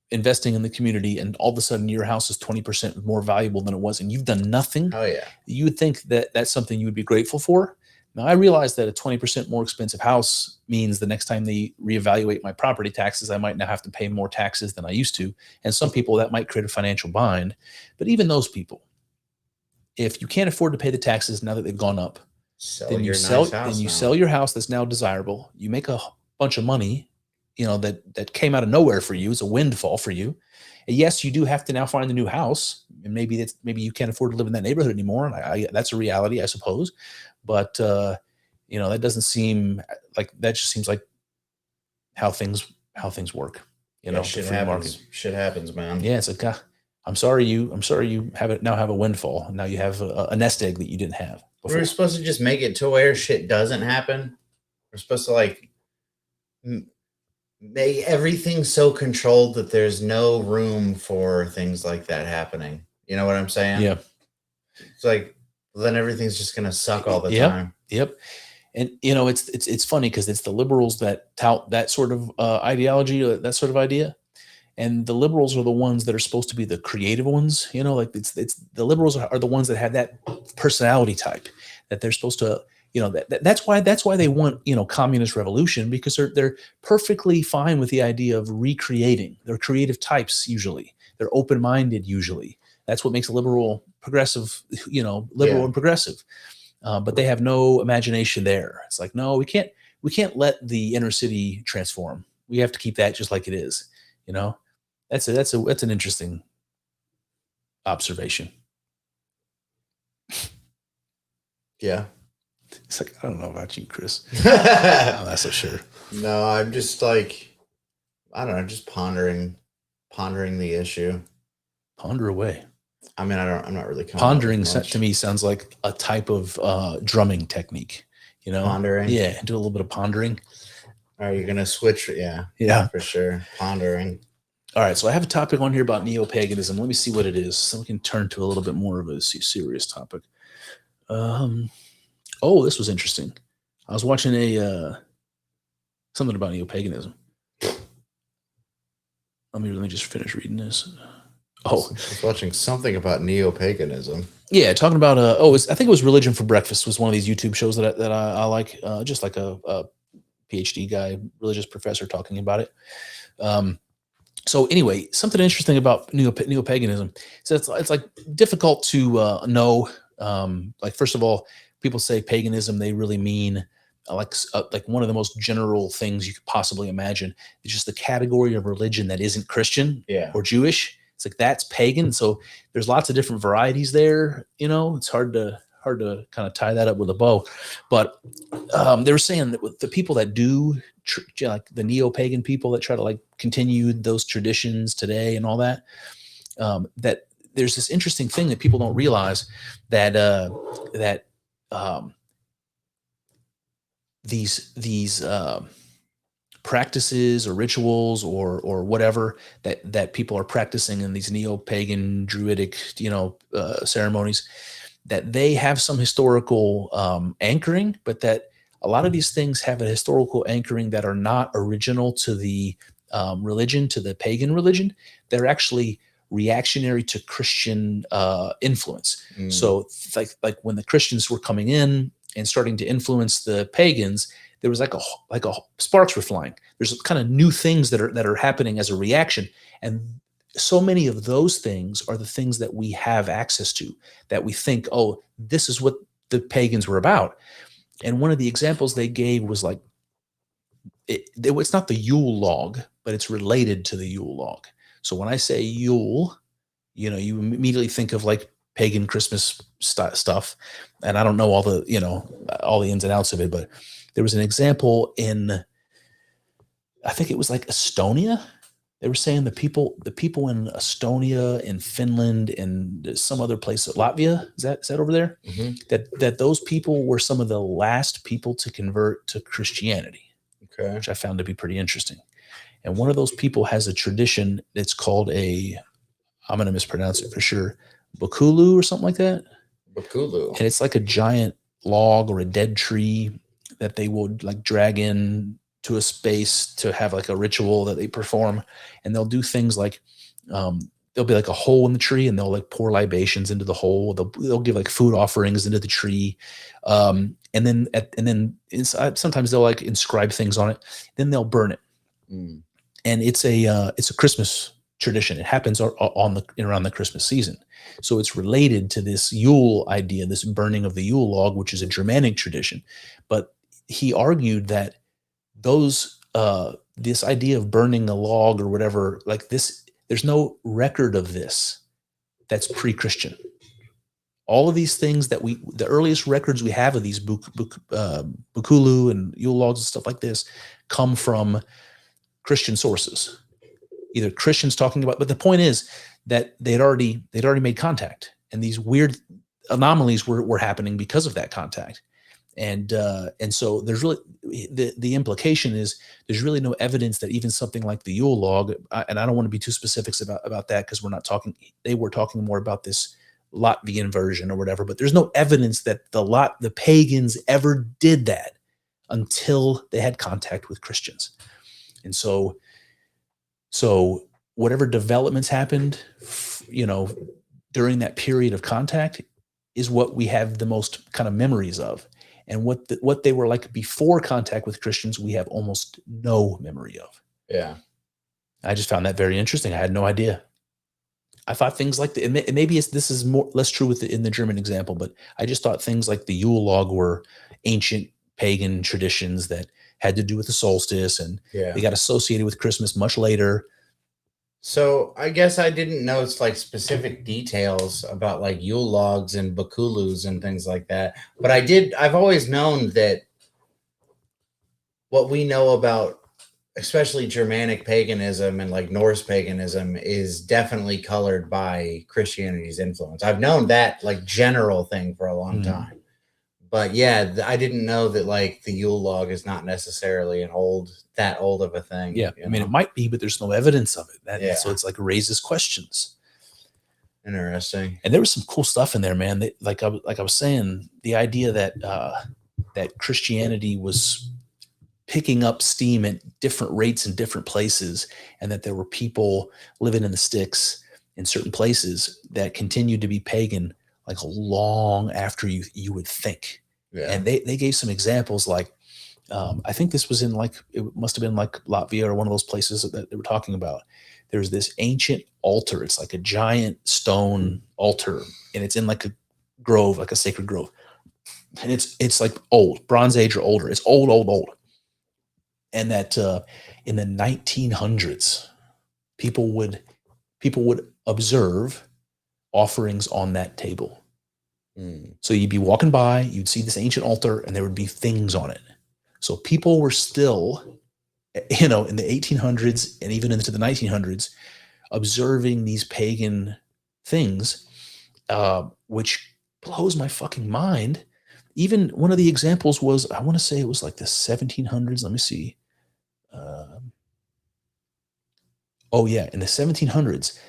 investing in the community, and all of a sudden your house is 20% more valuable than it was, and you've done nothing. Oh yeah. You would think that that's something you would be grateful for. Now, I realize that a 20% more expensive house means the next time they reevaluate my property taxes, I might now have to pay more taxes than I used to. And some people that might create a financial bind. But even those people, if you can't afford to pay the taxes now that they've gone up, then you sell your house that's now desirable. You make a bunch of money, that came out of nowhere for you. It's a windfall for you. And yes, you do have to now find a new house, and maybe you can't afford to live in that neighborhood anymore. And that's a reality, I suppose. But that doesn't seem like, that just seems like how things work. Shit happens, man. Yeah, it's like I'm sorry you have a windfall. Now you have a nest egg that you didn't have before. We're supposed to just make it to where shit doesn't happen. We're supposed to make everything so controlled that there's no room for things like that happening. You know what I'm saying? Yeah. It's like, then everything's just going to suck all the time. Yep. And it's funny because it's the liberals that tout that sort of ideology, that sort of idea. And the liberals are the ones that are supposed to be the creative ones, like it's the liberals are the ones that have that personality type that they're supposed to, that's why they want, communist revolution, because they're perfectly fine with the idea of recreating. They're creative types. Usually they're open-minded. Usually that's what makes a liberal progressive, and progressive. But they have no imagination there. It's like, no, we can't let the inner city transform. We have to keep that just like it is. That's an interesting observation. Yeah. It's like, I don't know about you, Chris. I'm not so sure. No, I'm just like, I don't know, just pondering the issue. Ponder away. I mean, I'm not really pondering. To me sounds like a type of drumming technique. Pondering. Yeah, do a little bit of pondering. Are you gonna switch? Yeah, for sure. Pondering. All right, so I have a topic on here about neo-paganism. Let me see what it is, so we can turn to a little bit more of a serious topic. Oh, this was interesting. I was watching something about neo-paganism. Let me just finish reading this. Oh, I was watching something about neo-paganism. yeah, talking about I think it was Religion for Breakfast was one of these YouTube shows that I like, just like a PhD guy, religious professor talking about it. So anyway, something interesting about neo-paganism is it's like difficult to know. Like first of all, people say paganism, they really mean like one of the most general things you could possibly imagine. It's just the category of religion that isn't Christian Yeah. or Jewish. It's like that's pagan. So there's lots of different varieties there. It's hard to kind of tie that up with a bow. But they were saying that with the people that do like the neo-pagan people that try to like continue those traditions today and all that, that there's this interesting thing that people don't realize that these practices or rituals or whatever that people are practicing in these neo-pagan druidic ceremonies, that they have some historical anchoring, but that a lot of these things have a historical anchoring that are not original to the religion, to the pagan religion. They're actually reactionary to Christian influence. So like when the Christians were coming in and starting to influence the pagans, there was like a sparks were flying. There's kind of new things that are happening as a reaction, and so many of those things are the things that we have access to, that we think, oh, this is what the pagans were about. And one of the examples they gave was like, it's not the Yule log, but it's related to the Yule log. So when I say Yule, you immediately think of like pagan Christmas stuff. And I don't know all the ins and outs of it, but there was an example in, I think it was like Estonia. They were saying the people in Estonia, in Finland, and some other place, Latvia, is that over there? Mm-hmm. That those people were some of the last people to convert to Christianity, Okay. which I found to be pretty interesting. And one of those people has a tradition that's called I'm going to mispronounce it for sure, Bukulu or something like that. Bukulu. And it's like a giant log or a dead tree that they would like drag in to a space to have like a ritual that they perform. And they'll do things like there'll be like a hole in the tree, and they'll like pour libations into the hole. They'll give like food offerings into the tree, and then inside, sometimes they'll like inscribe things on it. Then they'll burn it, and it's a Christmas tradition. It happens around the Christmas season, so it's related to this Yule idea, this burning of the Yule log, which is a Germanic tradition. But he argued that this idea of burning a log or whatever, like this, there's no record of this that's pre-Christian. All of these things the earliest records we have of these Bukulu and Yule logs and stuff like this come from Christian sources, either Christians talking about, but the point is that they'd already made contact, and these weird anomalies were happening because of that contact. And so there's really the implication is there's really no evidence that even something like the Yule log, and I don't want to be too specifics about that because they were talking more about this Latvian version or whatever, but there's no evidence that the pagans ever did that until they had contact with Christians. And so whatever developments happened, during that period of contact is what we have the most kind of memories of. And what they were like before contact with Christians, we have almost no memory of. Yeah. I just found that very interesting. I had no idea. I thought things like maybe this is less true in the German example, but I just thought things like the Yule log were ancient pagan traditions that had to do with the solstice, and they got associated with Christmas much later. So I guess I didn't know it's like specific details about like Yule logs and Bakulus and things like that. But I've always known that what we know about, especially Germanic paganism and like Norse paganism, is definitely colored by Christianity's influence. I've known that like general thing for a long time. But yeah, I didn't know that like the Yule log is not necessarily that old of a thing. Yeah, I mean, it might be, but there's no evidence of it. So it's like raises questions. Interesting. And there was some cool stuff in there, man. Like I was saying, the idea that Christianity was picking up steam at different rates in different places, and that there were people living in the sticks in certain places that continued to be pagan like long after you would think. Yeah. And they gave some examples like, I think this was in like, it must have been like Latvia or one of those places that they were talking about. There's this ancient altar. It's like a giant stone altar, and it's in like a grove, like a sacred grove. And it's like old, Bronze Age or older. It's old. And that in the 1900s, people would observe offerings on that table. So you'd be walking by, you'd see this ancient altar, and there would be things on it. So people were still, in the 1800s and even into the 1900s, observing these pagan things, which blows my fucking mind. Even one of the examples was, I want to say it was like the 1700s. Let me see. In the 1700s,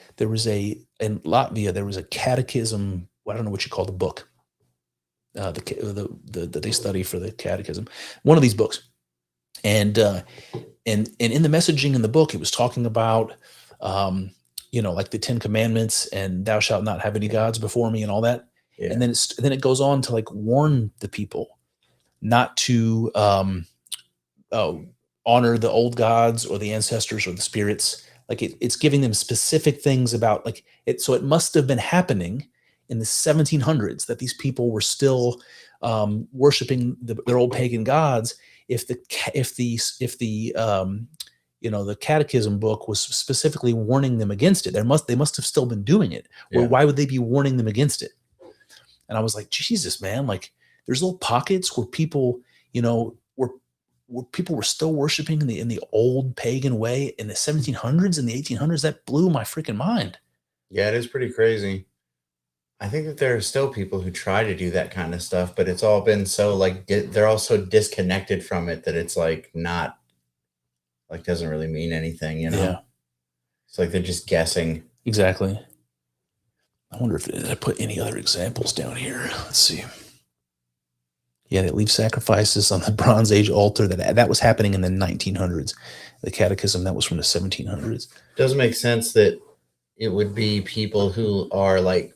in Latvia, there was a catechism. I don't know what you call the book. That they study for the catechism. One of these books. And in the messaging in the book, it was talking about, like the 10 Commandments and thou shalt not have any gods before me and all that. Yeah. And then it goes on to like warn the people not to honor the old gods or the ancestors or the spirits. Like it's giving them specific things about like it. So it must have been happening in the 1700s that these people were still worshiping their old pagan gods. If the catechism book was specifically warning them against it, they must have still been doing it. Or why would they be warning them against it? And I was like, Jesus, man, like there's little pockets where people, where people were still worshiping in the old pagan way in the 1700s and the 1800s. That blew my freaking mind. Yeah, it is pretty crazy. I think that there are still people who try to do that kind of stuff, but it's all been so like they're all so disconnected from it that it's like not like doesn't really mean anything, Yeah. It's like they're just guessing. Exactly. I wonder if I put any other examples down here. Let's see. Yeah, they leave sacrifices on the Bronze Age altar. That was happening in the 1900s. The catechism, that was from the 1700s. Doesn't make sense that it would be people who are like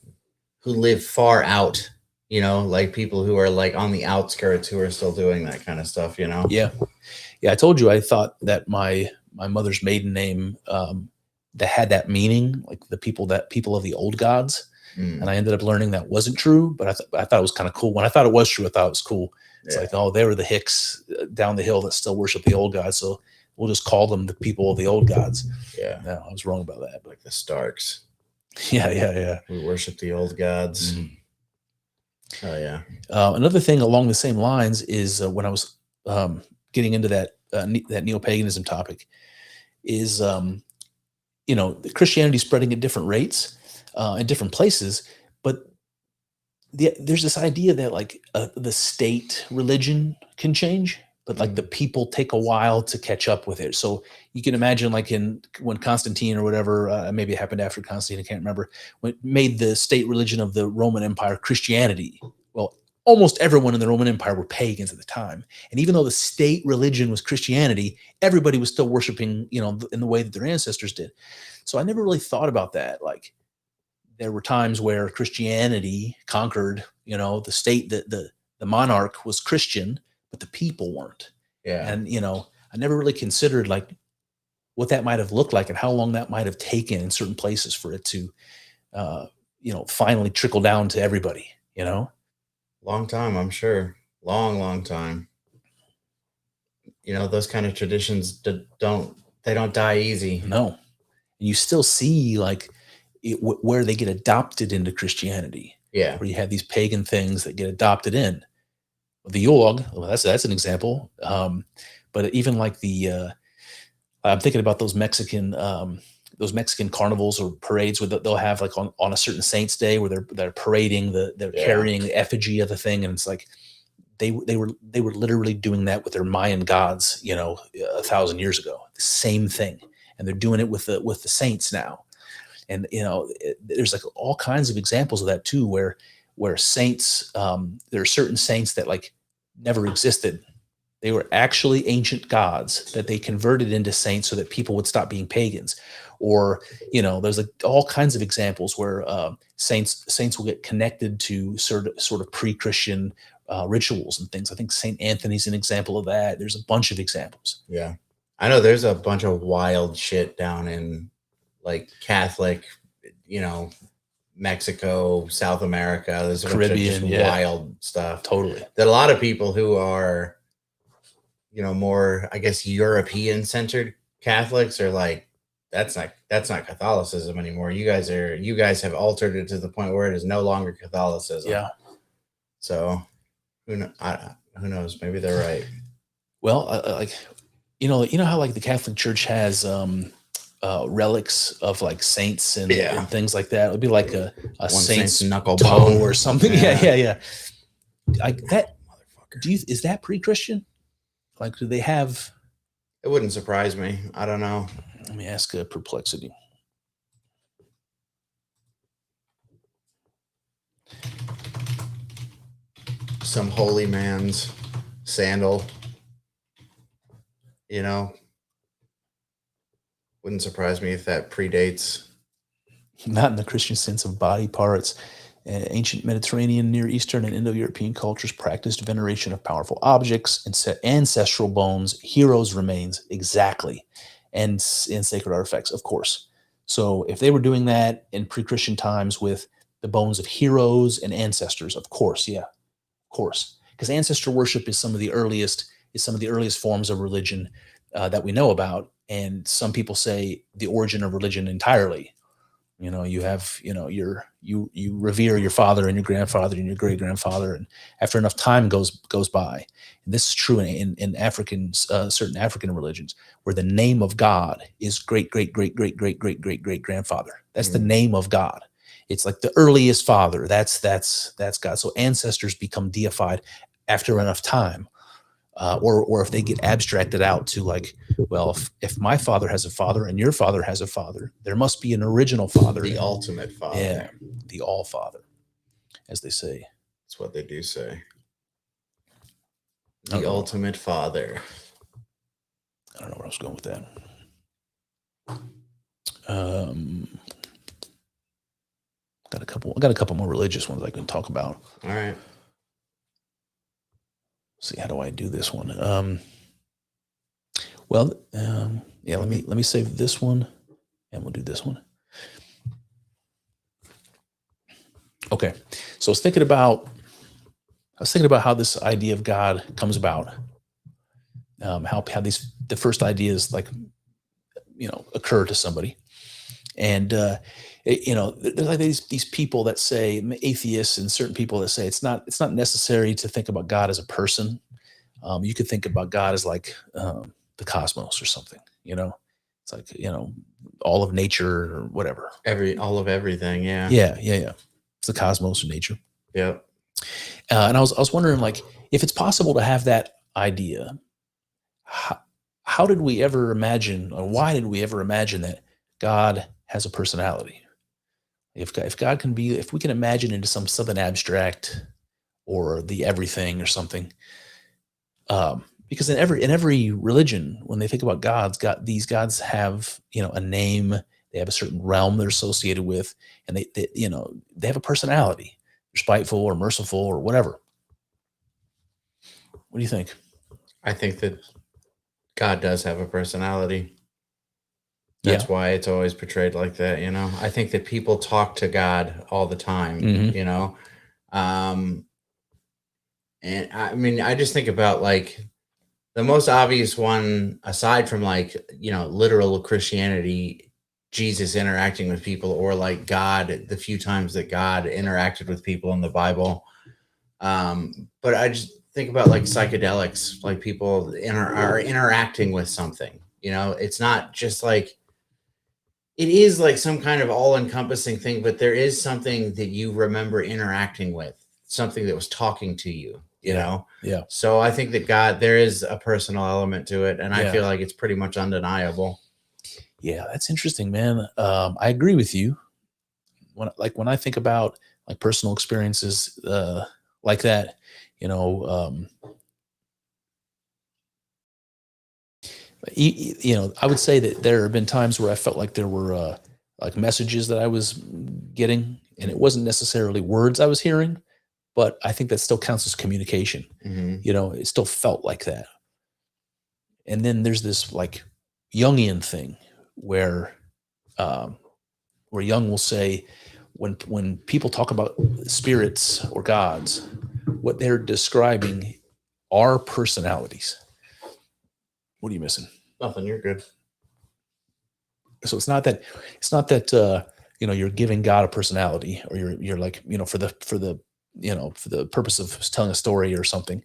who live far out, like people who are like on the outskirts who are still doing that kind of stuff, Yeah. I told you I thought that my mother's maiden name that had that meaning, like the people of the old gods. And I ended up learning that wasn't true, but I thought it was kind of cool. When I thought it was true, I thought it was cool. It's like, oh, they were the Hicks down the hill that still worship the old gods, so we'll just call them the people of the old gods. Yeah. No, I was wrong about that. Like the Starks. Yeah. We worship the old gods. Oh, yeah. Another thing along the same lines is when I was getting into that neo-paganism topic is, Christianity spreading at different rates in different places, but there's this idea that like the state religion can change, but like the people take a while to catch up with it. So you can imagine like when Constantine or whatever, maybe it happened after Constantine, I can't remember, when made the state religion of the Roman Empire Christianity. Well, almost everyone in the Roman Empire were pagans at the time. And even though the state religion was Christianity, everybody was still worshiping, in the way that their ancestors did. So I never really thought about that. Like there were times where Christianity conquered, the state, the monarch was Christian, but the people weren't. Yeah. And, I never really considered like what that might have looked like and how long that might have taken in certain places for it to, finally trickle down to everybody, Long time, I'm sure. Long time. Those kind of traditions don't die easy. No. And you still see like where they get adopted into Christianity. Yeah. Where you have these pagan things that get adopted in. The Yule, well, that's an example. But even like I'm thinking about those Mexican carnivals or parades where they'll have like on a certain saint's day where they're parading they're carrying the effigy of the thing, and it's like they were literally doing that with their Mayan gods, 1,000 years ago. The same thing, and they're doing it with the saints now. And there's like all kinds of examples of that too, where saints, there are certain saints that like never existed, They were actually ancient gods that they converted into saints so that people would stop being pagans. Or, there's like all kinds of examples where saints will get connected to sort of pre-Christian rituals and things. I think Saint Anthony's an example of that. There's a bunch of examples. Yeah. I know there's a bunch of wild shit down in like Catholic, Mexico, South America. There's a Caribbean, bunch of just wild stuff. Totally. That a lot of people who are, more, I guess, European centered Catholics are like, that's not Catholicism anymore. You guys have altered it to the point where it is no longer Catholicism. Yeah. So who knows? Maybe they're right. Well, how like the Catholic Church has relics of like saints and things like that. It would be like a saint's knuckle toe bone or something. Yeah. Like that. Motherfucker. Is that pre-Christian? Like, do they have? It wouldn't surprise me. I don't know. Let me ask Perplexity. Some holy man's sandal. Wouldn't surprise me if that predates. Not in the Christian sense of body parts. Ancient Mediterranean, Near Eastern, and Indo-European cultures practiced veneration of powerful objects and ancestral bones, heroes' remains, exactly, and sacred artifacts, of course. So if they were doing that in pre-Christian times with the bones of heroes and ancestors, of course, because ancestor worship is some of the earliest forms of religion that we know about, and some people say the origin of religion entirely. You have, you revere your father and your grandfather and your great grandfather, and after enough time goes by, and this is true in certain African religions, where the name of God is great grandfather. That's the name of God. It's like the earliest father. That's God. So ancestors become deified after enough time. Or if they get abstracted out to like, well, if my father has a father and your father has a father, there must be an original father. The ultimate father. Yeah, the all father, as they say. That's what they do say. The ultimate father. I don't know where I was going with that. Got a couple more religious ones I can talk about. All right. See, how do I do this one? Let me save this one, and we'll do this one. Okay, so I was thinking about how this idea of God comes about. How the first ideas occur to somebody, and there's like these people that say, atheists and certain people that say it's not necessary to think about God as a person. You could think about God as like the cosmos or something. It's like all of nature or whatever. All of everything. Yeah. Yeah. It's the cosmos or nature. Yep. And I was wondering, like, if it's possible to have that idea, how did we ever imagine, or why did we ever imagine that God has a personality? If God can be, if we can imagine into something abstract or the everything or something, because in every religion, when they think about gods, these gods have a name, they have a certain realm they're associated with, and they have a personality. They're spiteful or merciful or whatever. What do you think? I think that God does have a personality. That's why it's always portrayed like that, I think that people talk to God all the time, and I mean, I just think about like the most obvious one, aside from like, literal Christianity, Jesus interacting with people, or like God, the few times that God interacted with people in the Bible. But I just think about like psychedelics, like people are interacting with something, it's not just like, it is like some kind of all-encompassing thing, but there is something that you remember interacting with, something that was talking to you, you know? Yeah. So I think that God, there is a personal element to it, and I feel like it's pretty much undeniable. Yeah, that's interesting, man. I agree with you. When I think about like personal experiences like that, I would say that there have been times where I felt like there were like messages that I was getting, and it wasn't necessarily words I was hearing, but I think that still counts as communication. Mm-hmm. It still felt like that. And then there's this like Jungian thing where Jung will say when people talk about spirits or gods, what they're describing are personalities. What are you missing? Nothing. You're good. So it's not that you're giving God a personality, or you're like, for the purpose of telling a story or something.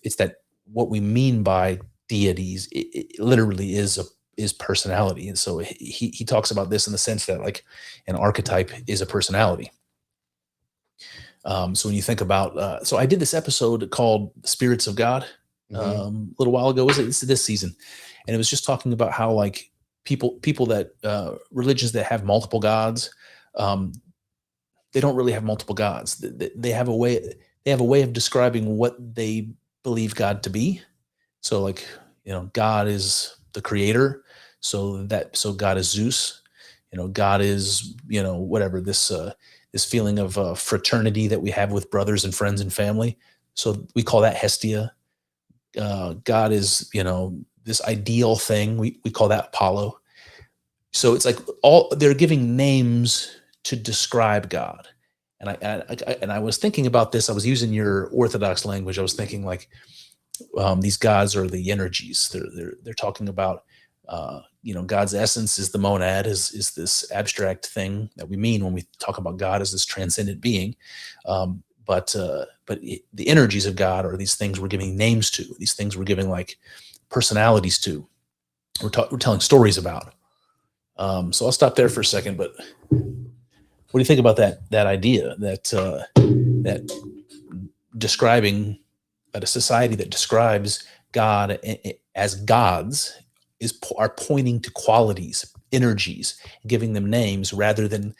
It's that what we mean by deities, it literally is personality. And so he talks about this in the sense that like an archetype is a personality. So when you think about, so I did this episode called Spirits of God a little while ago. It's this season, and it was just talking about how like people that religions that have multiple gods, they don't really have multiple gods. They have a way of describing what they believe God to be. So like, God is the creator. So God is Zeus. God is, whatever, this feeling of fraternity that we have with brothers and friends and family. So we call that Hestia. God is, this ideal thing. We call that Apollo. So it's like they're giving names to describe God. And I was thinking about this. I was using your Orthodox language. I was thinking like, these gods are the energies. They're talking about, God's essence is the monad, is this abstract thing that we mean when we talk about God as this transcendent being. But the energies of God are these things we're giving names to. These things we're giving like personalities to. We're telling stories about. So I'll stop there for a second. But what do you think about that idea that describing that a society that describes God as gods are pointing to qualities, energies, giving them names rather than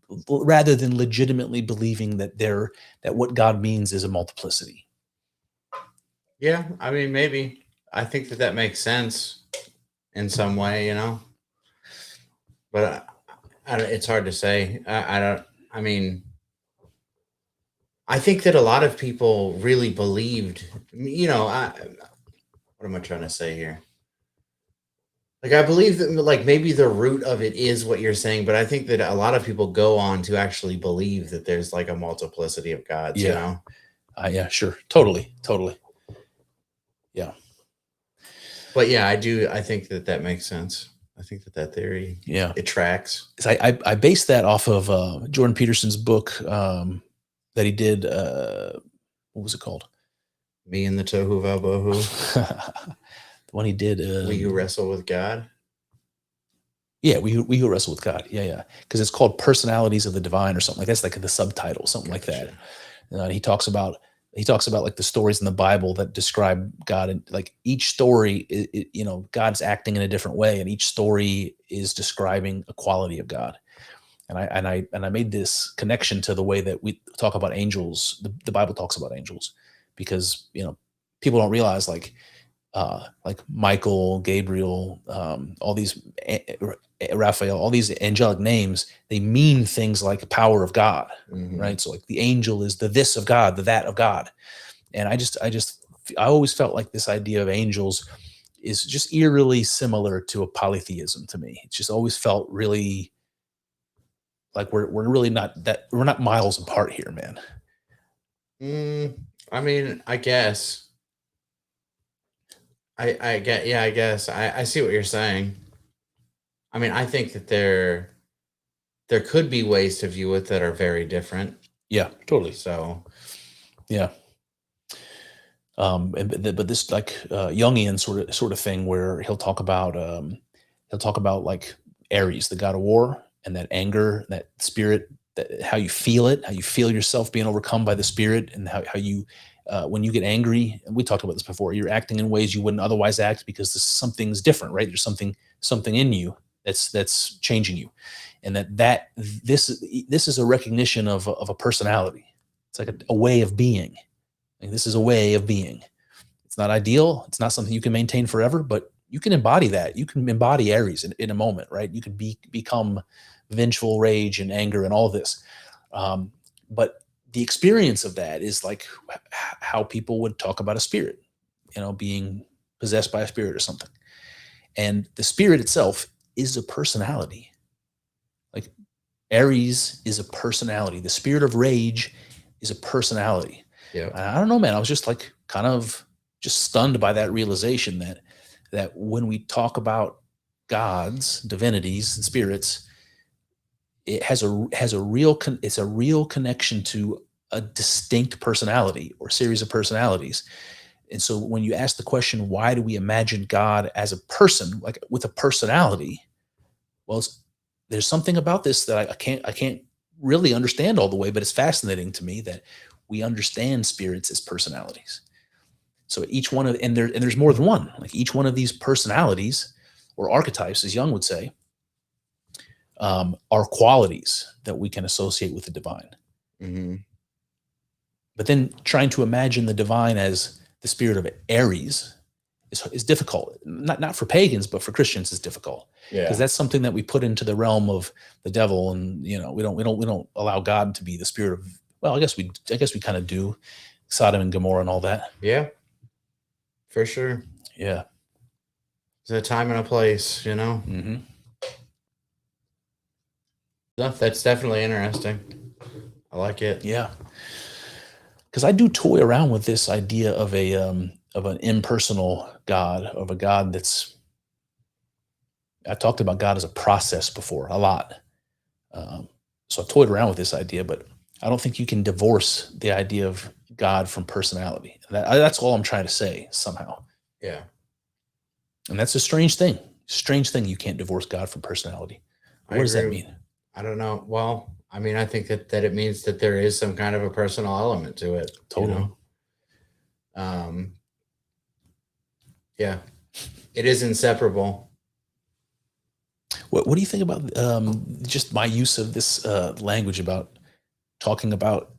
legitimately believing that what God means is a multiplicity? Yeah, I mean, maybe. I think that makes sense in some way, but it's hard to say. I mean, I think that a lot of people really believed, what am I trying to say here? Like, I believe that like maybe the root of it is what you're saying, but I think that a lot of people go on to actually believe that there's like a multiplicity of gods, Yeah. Yeah, sure. Totally. Yeah. But yeah, I think that makes sense. I think that theory, it tracks. I based that off of Jordan Peterson's book that he did. What was it called? Me and the Tohu Vabohu. The one he did. We Who Wrestle with God. Yeah, we who wrestle with God. Yeah. Because it's called Personalities of the Divine or something like that's like the subtitle, something like that. He talks about like the stories in the Bible that describe God, and like each story, God's acting in a different way, and each story is describing a quality of God. And I made this connection to the way that we talk about angels. The Bible talks about angels, because people don't realize like Michael, Gabriel, all these Raphael, all these angelic names, they mean things like the power of God, right? So like the angel is the this of God, the that of God. And I always felt like this idea of angels is just eerily similar to a polytheism to me. It's just always felt really like we're really we're not miles apart here, man. I mean, I guess. I guess I see what you're saying. I mean, I think that there could be ways to view it that are very different. Yeah, totally. So, yeah. But this like Jungian sort of thing where he'll talk about like Ares, the god of war, and that anger, that spirit, that how you feel yourself being overcome by the spirit, and how you when you get angry, and we talked about this before, you're acting in ways you wouldn't otherwise act because something's different, right? There's something in you that's changing you, and this is a recognition of a personality. It's like a way of being. Like, this is a way of being. It's not ideal. It's not something you can maintain forever, but you can embody that. You can embody Aries in a moment, right? You can become vengeful rage and anger and all this. But the experience of that is like how people would talk about a spirit, being possessed by a spirit or something. And the spirit itself is a personality. Like Aries is a personality. The spirit of rage is a personality. Yeah. I don't know, man. I was just like kind of just stunned by that realization that when we talk about gods, divinities, and spirits, it has a real connection to a distinct personality or series of personalities. And so when you ask the question, why do we imagine God as a person, like with a personality? Well, there's something about this that I can't really understand all the way, but it's fascinating to me that we understand spirits as personalities. So each one of, and there's more than one, like each one of these personalities or archetypes, as Jung would say, are qualities that we can associate with the divine. Mm-hmm. But then trying to imagine the divine as the spirit of Aries is difficult. Not for pagans, but for Christians is difficult. Yeah. Because that's something that we put into the realm of the devil, and we don't allow God to be the spirit of. Well, I guess we kind of do, Sodom and Gomorrah and all that. Yeah, for sure. Yeah, there's a time and a place, Mm-hmm. That's definitely interesting. I like it. Yeah, because I do toy around with this idea of an impersonal God, of a God that's. I talked about God as a process before a lot, so I toyed around with this idea, but I don't think you can divorce the idea of God from personality. That's all I'm trying to say somehow. Yeah, and that's a strange thing. Strange thing. You can't divorce God from personality. What does that mean? I don't know. Well, I mean, I think that it means that there is some kind of a personal element to it. Totally. Yeah, it is inseparable. What do you think about just my use of this language about talking about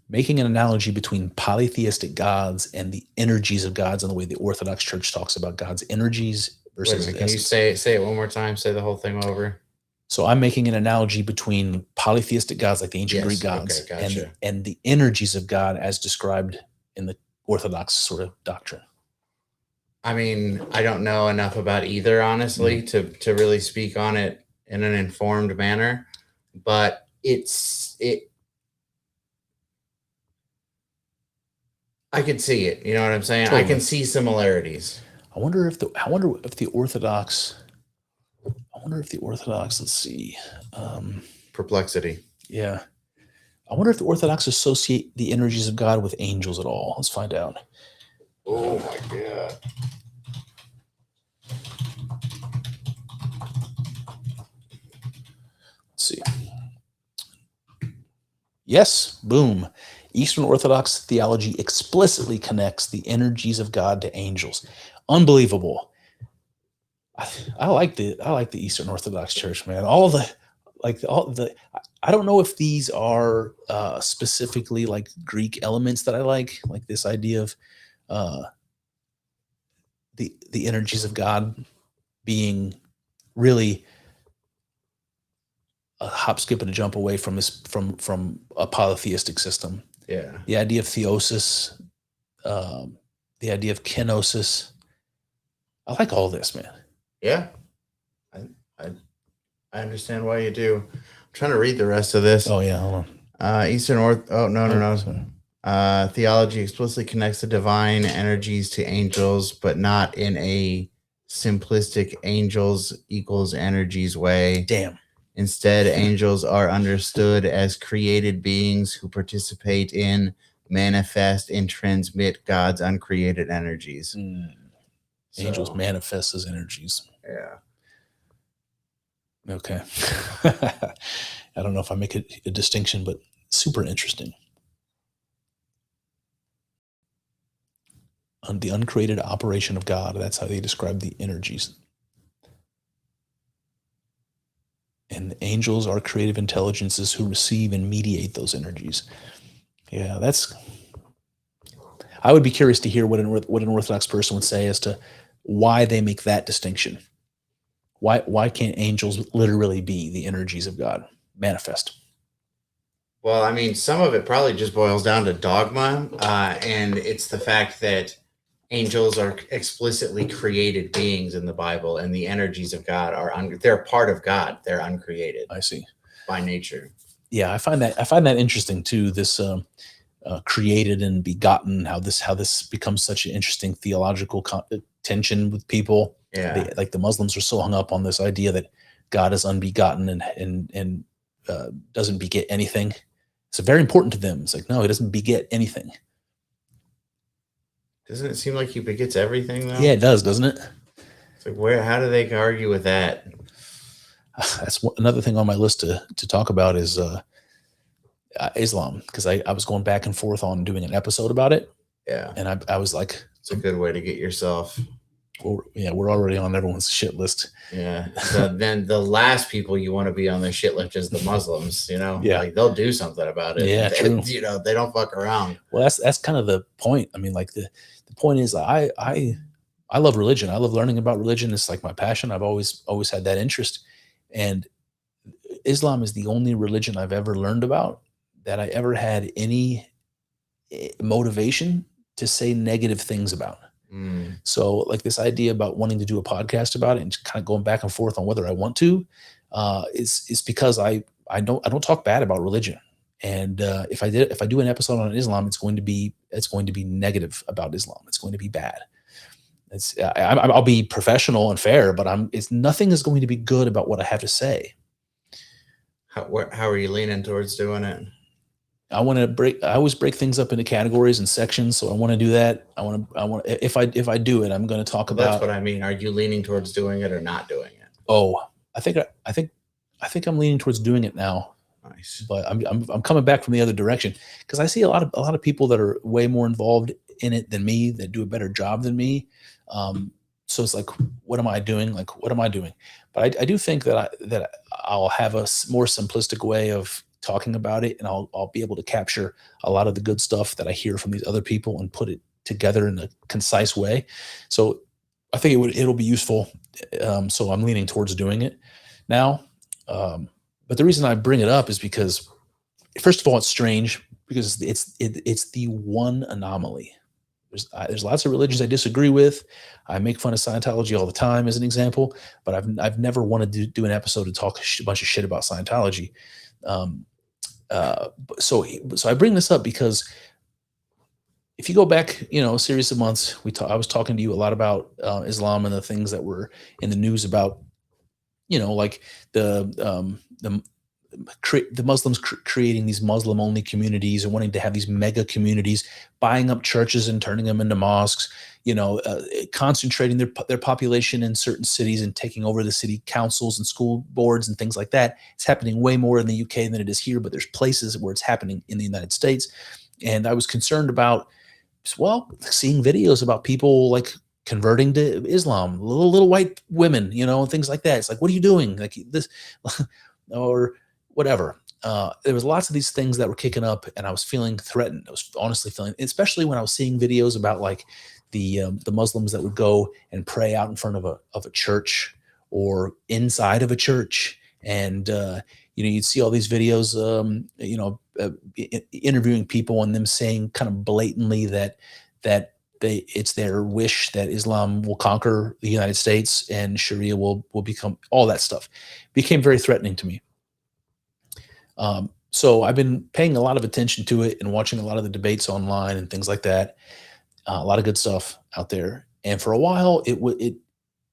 making an analogy between polytheistic gods and the energies of gods, and the way the Orthodox Church talks about God's energies versus Wait a minute, can you say it one more time? Say the whole thing over. So I'm making an analogy between polytheistic gods, like the ancient Greek gods, okay, gotcha. and the energies of God as described in the Orthodox sort of doctrine. I mean, I don't know enough about either, honestly, to really speak on it in an informed manner, but I can see it. You know what I'm saying? Totally. I can see similarities. I wonder if the Orthodox, let's see. Perplexity. Yeah. I wonder if the Orthodox associate the energies of God with angels at all. Let's find out. Oh my God. Let's see. Yes, boom. Eastern Orthodox theology explicitly connects the energies of God to angels. Unbelievable. I like the Eastern Orthodox Church, man. I don't know if these are specifically like Greek elements that I like this idea of the energies of God being really a hop, skip, and a jump away from from a polytheistic system. Yeah. The idea of theosis, the idea of kenosis. I like all this, man. Yeah. I understand why you do. I'm trying to read the rest of this. Oh yeah, hold on. Eastern Orth. Oh no. Sorry. Theology explicitly connects the divine energies to angels, but not in a simplistic angels equals energies way. Damn. Instead, angels are understood as created beings who participate in, manifest, and transmit God's uncreated energies. Angels manifest as energies. Yeah. Okay. I don't know if I make a distinction, but super interesting. On the uncreated operation of God, that's how they describe the energies. And angels are creative intelligences who receive and mediate those energies. Yeah, I would be curious to hear what an Orthodox person would say as to why they make that distinction. Why can't angels literally be the energies of God manifest? Well, I mean, some of it probably just boils down to dogma, and it's the fact that angels are explicitly created beings in the Bible, and the energies of God they're part of God. They're uncreated. I see. By nature. Yeah, I find that interesting too. This created and begotten, how this becomes such an interesting theological tension with people. Yeah, like the Muslims are so hung up on this idea that God is unbegotten and doesn't beget anything. It's very important to them. It's like, no, he doesn't beget anything. Doesn't it seem like he begets everything though? Yeah, it does, doesn't it? It's like, how do they argue with that? That's another thing on my list to talk about is Islam, because I was going back and forth on doing an episode about it. Yeah, and I was like, it's a good way to get yourself. Well, yeah, we're already on everyone's shit list. Yeah. Then the last people you want to be on their shit list is the Muslims, Yeah. like they'll do something about it. Yeah, true. They don't fuck around. Well, that's kind of the point. I mean, like the point is I love religion. I love learning about religion. It's like my passion. I've always had that interest. And Islam is the only religion I've ever learned about that I ever had any motivation to say negative things about. So like this idea about wanting to do a podcast about it and kind of going back and forth on whether I want to, is because I don't talk bad about religion. And if I do an episode on Islam, it's going to be negative about Islam. It's going to be bad. I'll be professional and fair, but nothing is going to be good about what I have to say. How are you leaning towards doing it? I always break things up into categories and sections. So I want to do that. If I do it, I'm going to talk about. That's what I mean. Are you leaning towards doing it or not doing it? Oh, I think I'm leaning towards doing it now. Nice. But I'm coming back from the other direction because I see a lot of people that are way more involved in it than me, that do a better job than me. So it's like, what am I doing? But I do think that I'll have a more simplistic way of talking about it, and I'll be able to capture a lot of the good stuff that I hear from these other people and put it together in a concise way. So I think it'll be useful. So I'm leaning towards doing it now. But the reason I bring it up is because, first of all, it's strange because it's the one anomaly. There's lots of religions I disagree with. I make fun of Scientology all the time as an example, but I've never wanted to do an episode to talk a bunch of shit about Scientology. So I bring this up because if you go back, a series of months, I was talking to you a lot about Islam and the things that were in the news about, like the Muslims creating these Muslim-only communities and wanting to have these mega communities, buying up churches and turning them into mosques, concentrating their population in certain cities and taking over the city councils and school boards and things like that. It's happening way more in the UK than it is here, but there's places where it's happening in the United States. And I was concerned about, seeing videos about people like converting to Islam, little white women, and things like that. It's like, what are you doing? Like this, or whatever. There was lots of these things that were kicking up, and I was feeling threatened. I was honestly feeling, especially when I was seeing videos about like the Muslims that would go and pray out in front of a church or inside of a church, and you'd see all these videos, interviewing people and them saying kind of blatantly that it's their wish that Islam will conquer the United States and Sharia will become, all that stuff became very threatening to me. So I've been paying a lot of attention to it and watching a lot of the debates online and things like that. A lot of good stuff out there. And for a while,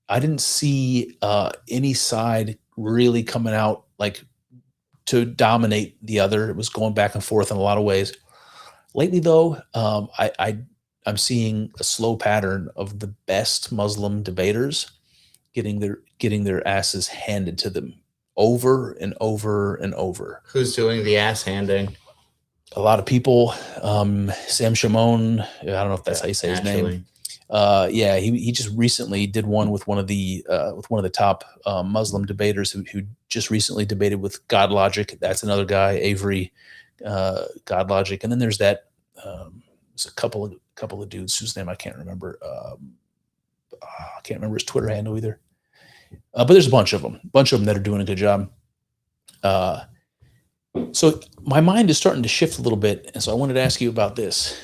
I didn't see any side really coming out like to dominate the other. It was going back and forth in a lot of ways. Lately, though, I'm seeing a slow pattern of the best Muslim debaters getting their asses handed to them over and over and over. Who's doing the ass handing? A lot of people. Sam Shimon, I don't know if that's how you say his name. He just recently did one with one of the top Muslim debaters who just recently debated with God Logic. That's another guy, Avery, God Logic, and then there's that. There's a couple of dudes whose name I can't remember. I can't remember his Twitter handle either. But there's a bunch of them that are doing a good job. So my mind is starting to shift a little bit. And so I wanted to ask you about this.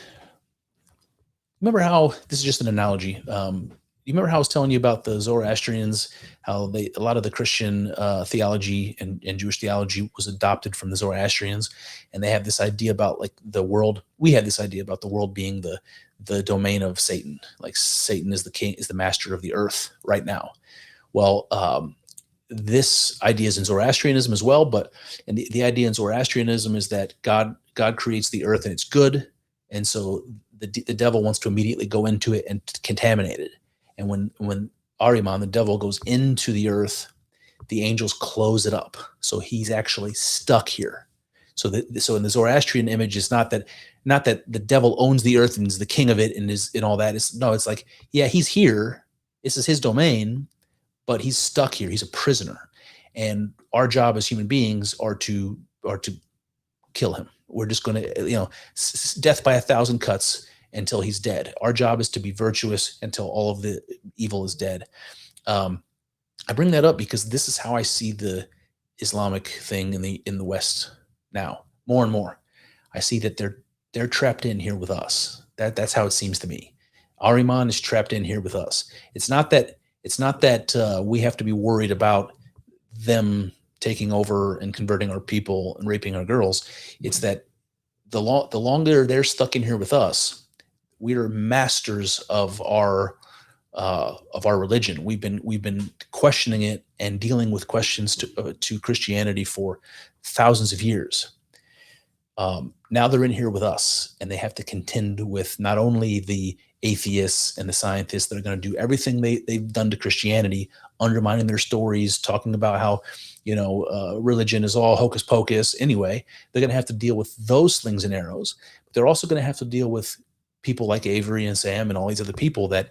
Remember how, this is just an analogy. You remember how I was telling you about the Zoroastrians, how a lot of the Christian theology and Jewish theology was adopted from the Zoroastrians, and they have this idea about like the world. We have this idea about the world being the domain of Satan. Like Satan is the king, is the master of the earth right now. Well, this idea is in Zoroastrianism as well, but and the idea in Zoroastrianism is that God creates the earth and it's good, and so the devil wants to immediately go into it and contaminate it. And when Ahriman, the devil, goes into the earth, the angels close it up. So he's actually stuck here. So in the Zoroastrian image, it's not that the devil owns the earth and is the king of it and is in all that. It's like, yeah, he's here. This is his domain, but he's stuck here. He's a prisoner. And our job as human beings are to kill him. We're just going to, death by 1,000 cuts until he's dead. Our job is to be virtuous until all of the evil is dead. I bring that up because this is how I see the Islamic thing in the West now. More and more, I see that they're trapped in here with us. That's how it seems to me. Ahriman is trapped in here with us. It's not that we have to be worried about them taking over and converting our people and raping our girls. It's that the longer they're stuck in here with us, we are masters of our religion. We've been questioning it and dealing with questions to Christianity for thousands of years. Now they're in here with us, and they have to contend with not only the atheists and the scientists that are going to do everything they've done to Christianity, undermining their stories, talking about how religion is all hocus pocus. Anyway, they're going to have to deal with those slings and arrows. But they're also going to have to deal with people like Avery and Sam and all these other people that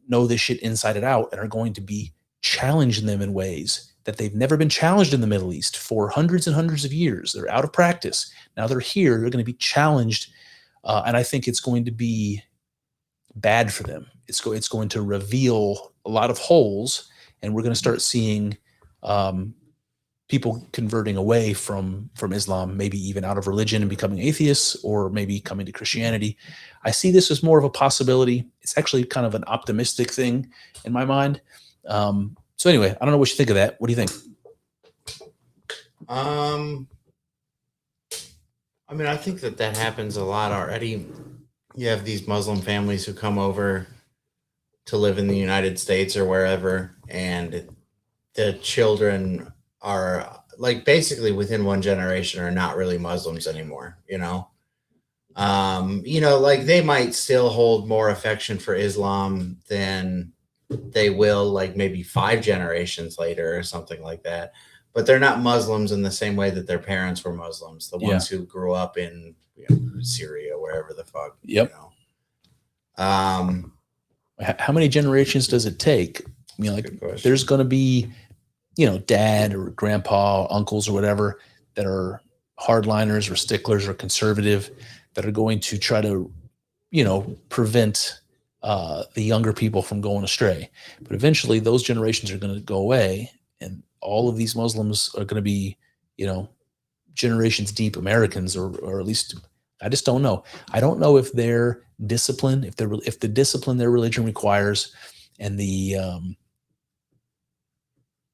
know this shit inside and out and are going to be challenging them in ways that they've never been challenged in the Middle East for hundreds and hundreds of years. They're out of practice. Now they're here. They're going to be challenged. And I think it's going to be bad for them. It's going to reveal a lot of holes, and we're going to start seeing people converting away from Islam, maybe even out of religion and becoming atheists, or maybe coming to Christianity. I see this as more of a possibility. It's actually kind of an optimistic thing in my mind. So anyway, I don't know what you think of that. What do you think? I think that happens a lot already. You have these Muslim families who come over to live in the United States or wherever, and the children are like basically within one generation are not really Muslims anymore, like they might still hold more affection for Islam than they will like maybe 5 generations later or something like that. But they're not Muslims in the same way that their parents were Muslims, the ones who grew up in Syria, wherever the fuck. Yep. How many generations does it take? There's going to be, dad or grandpa, or uncles or whatever that are hardliners or sticklers or conservative that are going to try to, prevent the younger people from going astray. But eventually those generations are going to go away, and all of these Muslims are going to be, generations deep Americans, or at least, I just don't know. I don't know if their discipline, if the discipline their religion requires, and the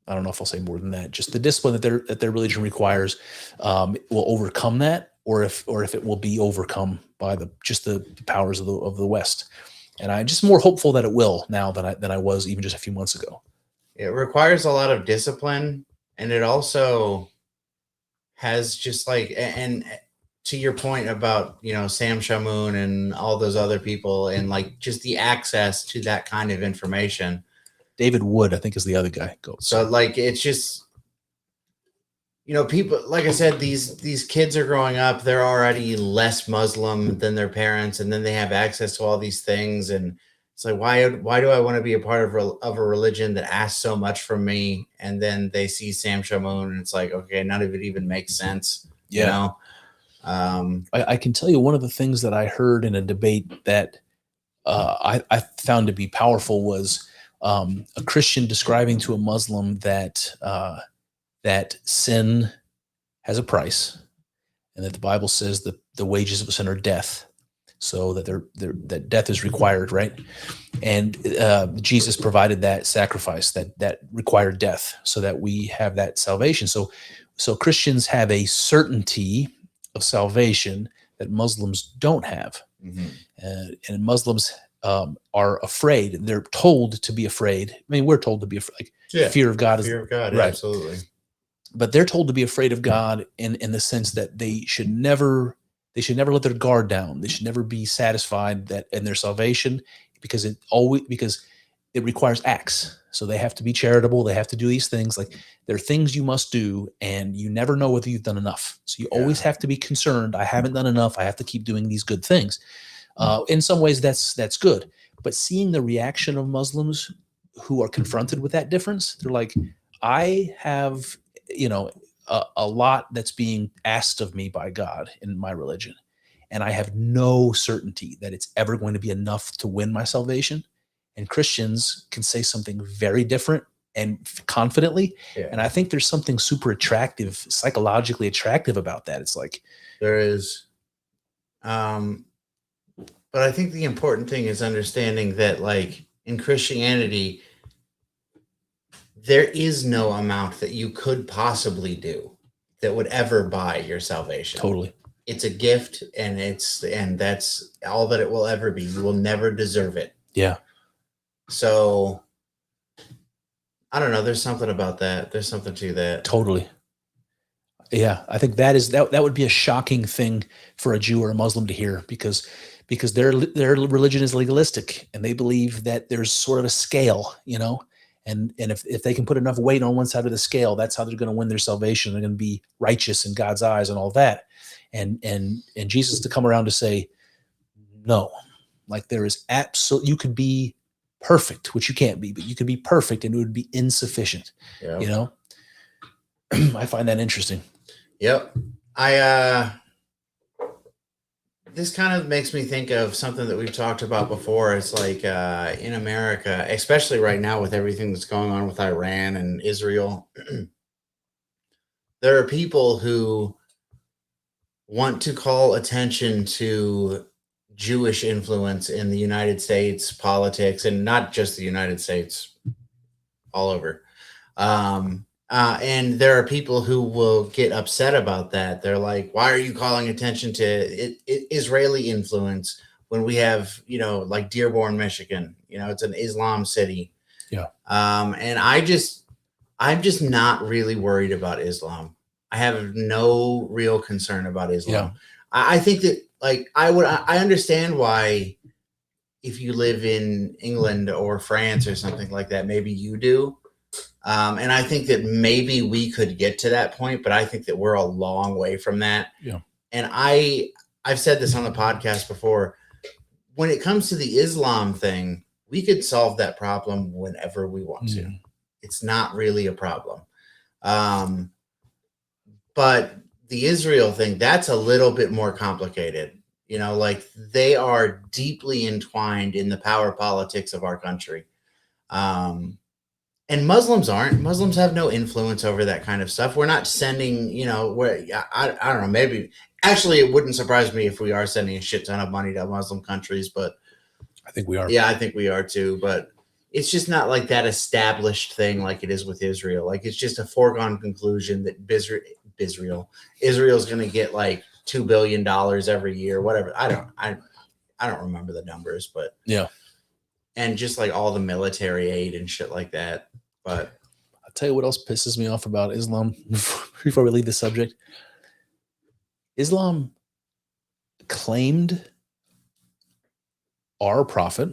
I don't know if I'll say more than that, just the discipline that their religion requires will overcome that, or if it will be overcome by the powers of the West. And I'm just more hopeful that it will now than I was even just a few months ago. It requires a lot of discipline, and it also has just like, and to your point about, Sam Shamoun and all those other people, and like just the access to that kind of information. David Wood, I think, is the other guy. So like, it's just, people, like I said, these kids are growing up, they're already less Muslim than their parents, and then they have access to all these things. And it's like, why do I want to be a part of a religion that asks so much from me? And then they see Sam Shamoun, and it's like, okay, none of it even makes sense. I can tell you one of the things that I heard in a debate that I found to be powerful was a Christian describing to a Muslim that that sin has a price, and that the Bible says that the wages of sin are death, so that that death is required, right? And Jesus provided that sacrifice that required death, so that we have that salvation. So Christians have a certainty of salvation that Muslims don't have, and Muslims are afraid. They're told to be afraid. I mean, we're told to be afraid. Like, fear of God is fear of God, right. Absolutely. But they're told to be afraid of God in the sense that they should never let their guard down. They should never be satisfied that in their salvation, because it requires acts. So they have to be charitable. They have to do these things. Like, there are things you must do, and you never know whether you've done enough. So you always have to be concerned. I haven't done enough. I have to keep doing these good things. In some ways, that's good. But seeing the reaction of Muslims who are confronted with that difference, they're like, I have, a lot that's being asked of me by God in my religion, and I have no certainty that it's ever going to be enough to win my salvation. And Christians can say something very different and confidently. Yeah. And I think there's something super attractive, psychologically attractive about that. It's like, there is. But I think the important thing is understanding that, like, in Christianity, there is no amount that you could possibly do that would ever buy your salvation. Totally. It's a gift, and that's all that it will ever be. You will never deserve it. Yeah. So I don't know. There's something about that. There's something to that. Totally. Yeah. I think that would be a shocking thing for a Jew or a Muslim to hear, because their religion is legalistic, and they believe that there's sort of a scale, and if they can put enough weight on one side of the scale, that's how they're going to win their salvation. They're going to be righteous in God's eyes and all that. And Jesus to come around to say, no, like, there is you could be perfect, which you can't be, but you could be perfect and it would be insufficient. Yeah. I find that interesting. Yep. This kind of makes me think of something that we've talked about before. It's like, in America, especially right now with everything that's going on with Iran and Israel, there are people who want to call attention to Jewish influence in the United States politics, and not just the United States, all over. And there are people who will get upset about that. They're like, why are you calling attention to Israeli influence when we have, like Dearborn, Michigan, it's an Islam city. Yeah. And I'm just not really worried about Islam. I have no real concern about Islam. Yeah. I think that, like, I understand why, if you live in England or France or something like that, maybe you do. And I think that maybe we could get to that point, but I think that we're a long way from that. Yeah. And I've said this on the podcast before. When it comes to the Islam thing, we could solve that problem whenever we want to. It's not really a problem. But the Israel thing, that's a little bit more complicated. Like, they are deeply entwined in the power politics of our country. And Muslims aren't. Muslims have no influence over that kind of stuff. We're not sending, I don't know, maybe. Actually, it wouldn't surprise me if we are sending a shit ton of money to Muslim countries, but I think we are. Yeah, I think we are too. But it's just not like that established thing like it is with Israel. Like, it's just a foregone conclusion that Israel's going to get like $2 billion every year, whatever. I don't remember the numbers, but yeah. And just like all the military aid and shit like that. But I'll tell you what else pisses me off about Islam before we leave the subject. Islam claimed our prophet.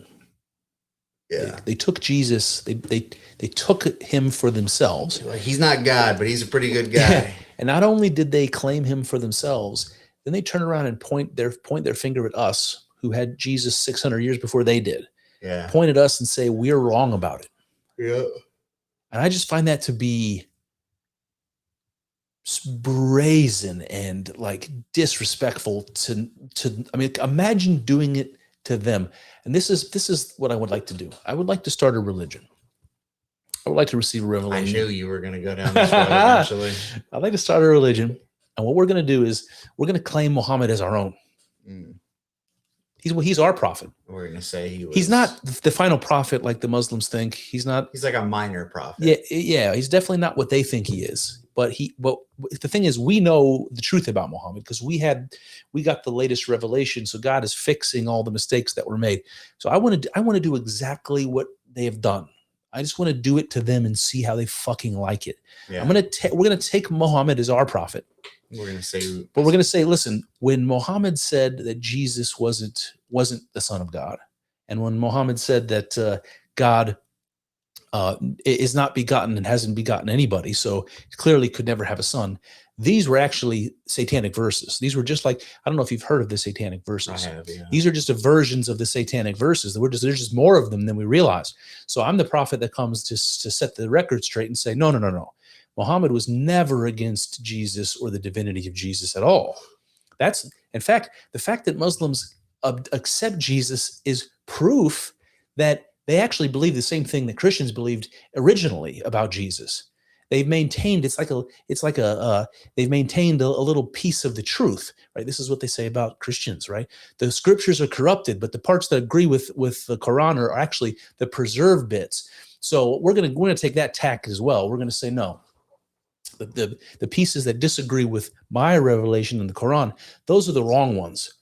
Yeah. They took Jesus, they took him for themselves. Like, he's not God, but he's a pretty good guy. And not only did they claim him for themselves, then they turn around and point their finger at us, who had Jesus 600 years before they did. Yeah. Point at us and say, we're wrong about it. Yeah. And I just find that to be brazen and like disrespectful to I mean, imagine doing it to them. And this is what I would like to do. I would like to start a religion. I would like to receive a I revelation. knew you were going to go down this road eventually. I'd like to start a religion. And what we're going to do is we're going to claim Muhammad as our own. Mm. He's our prophet. We're going to say he's not the final prophet like the Muslims think. He's not. He's like a minor prophet. Yeah. He's definitely not what they think he is. But the thing is, we know the truth about Muhammad because we got the latest revelation. So God is fixing all the mistakes that were made. So I want to do exactly what they have done. I just want to do it to them and see how they fucking like it. Yeah. We're gonna take Muhammad as our prophet. We're gonna say, listen, when Muhammad said that Jesus wasn't the Son of God, and when Muhammad said that God is not begotten and hasn't begotten anybody, so clearly could never have a son. These were actually satanic verses. These were just like, I don't know if you've heard of the satanic verses. I have, yeah. These are just versions of the satanic verses. There's just more of them than we realize. So I'm the prophet that comes to set the record straight and say, no. Muhammad was never against Jesus or the divinity of Jesus at all. That's, in fact, the fact that Muslims accept Jesus is proof that they actually believe the same thing that Christians believed originally about Jesus. They've maintained they've maintained a little piece of the truth, right? This is what they say about Christians, right? The scriptures are corrupted, but the parts that agree with the Quran are actually the preserved bits. So we're gonna take that tack as well. We're gonna say no. The pieces that disagree with my revelation in the Quran, those are the wrong ones.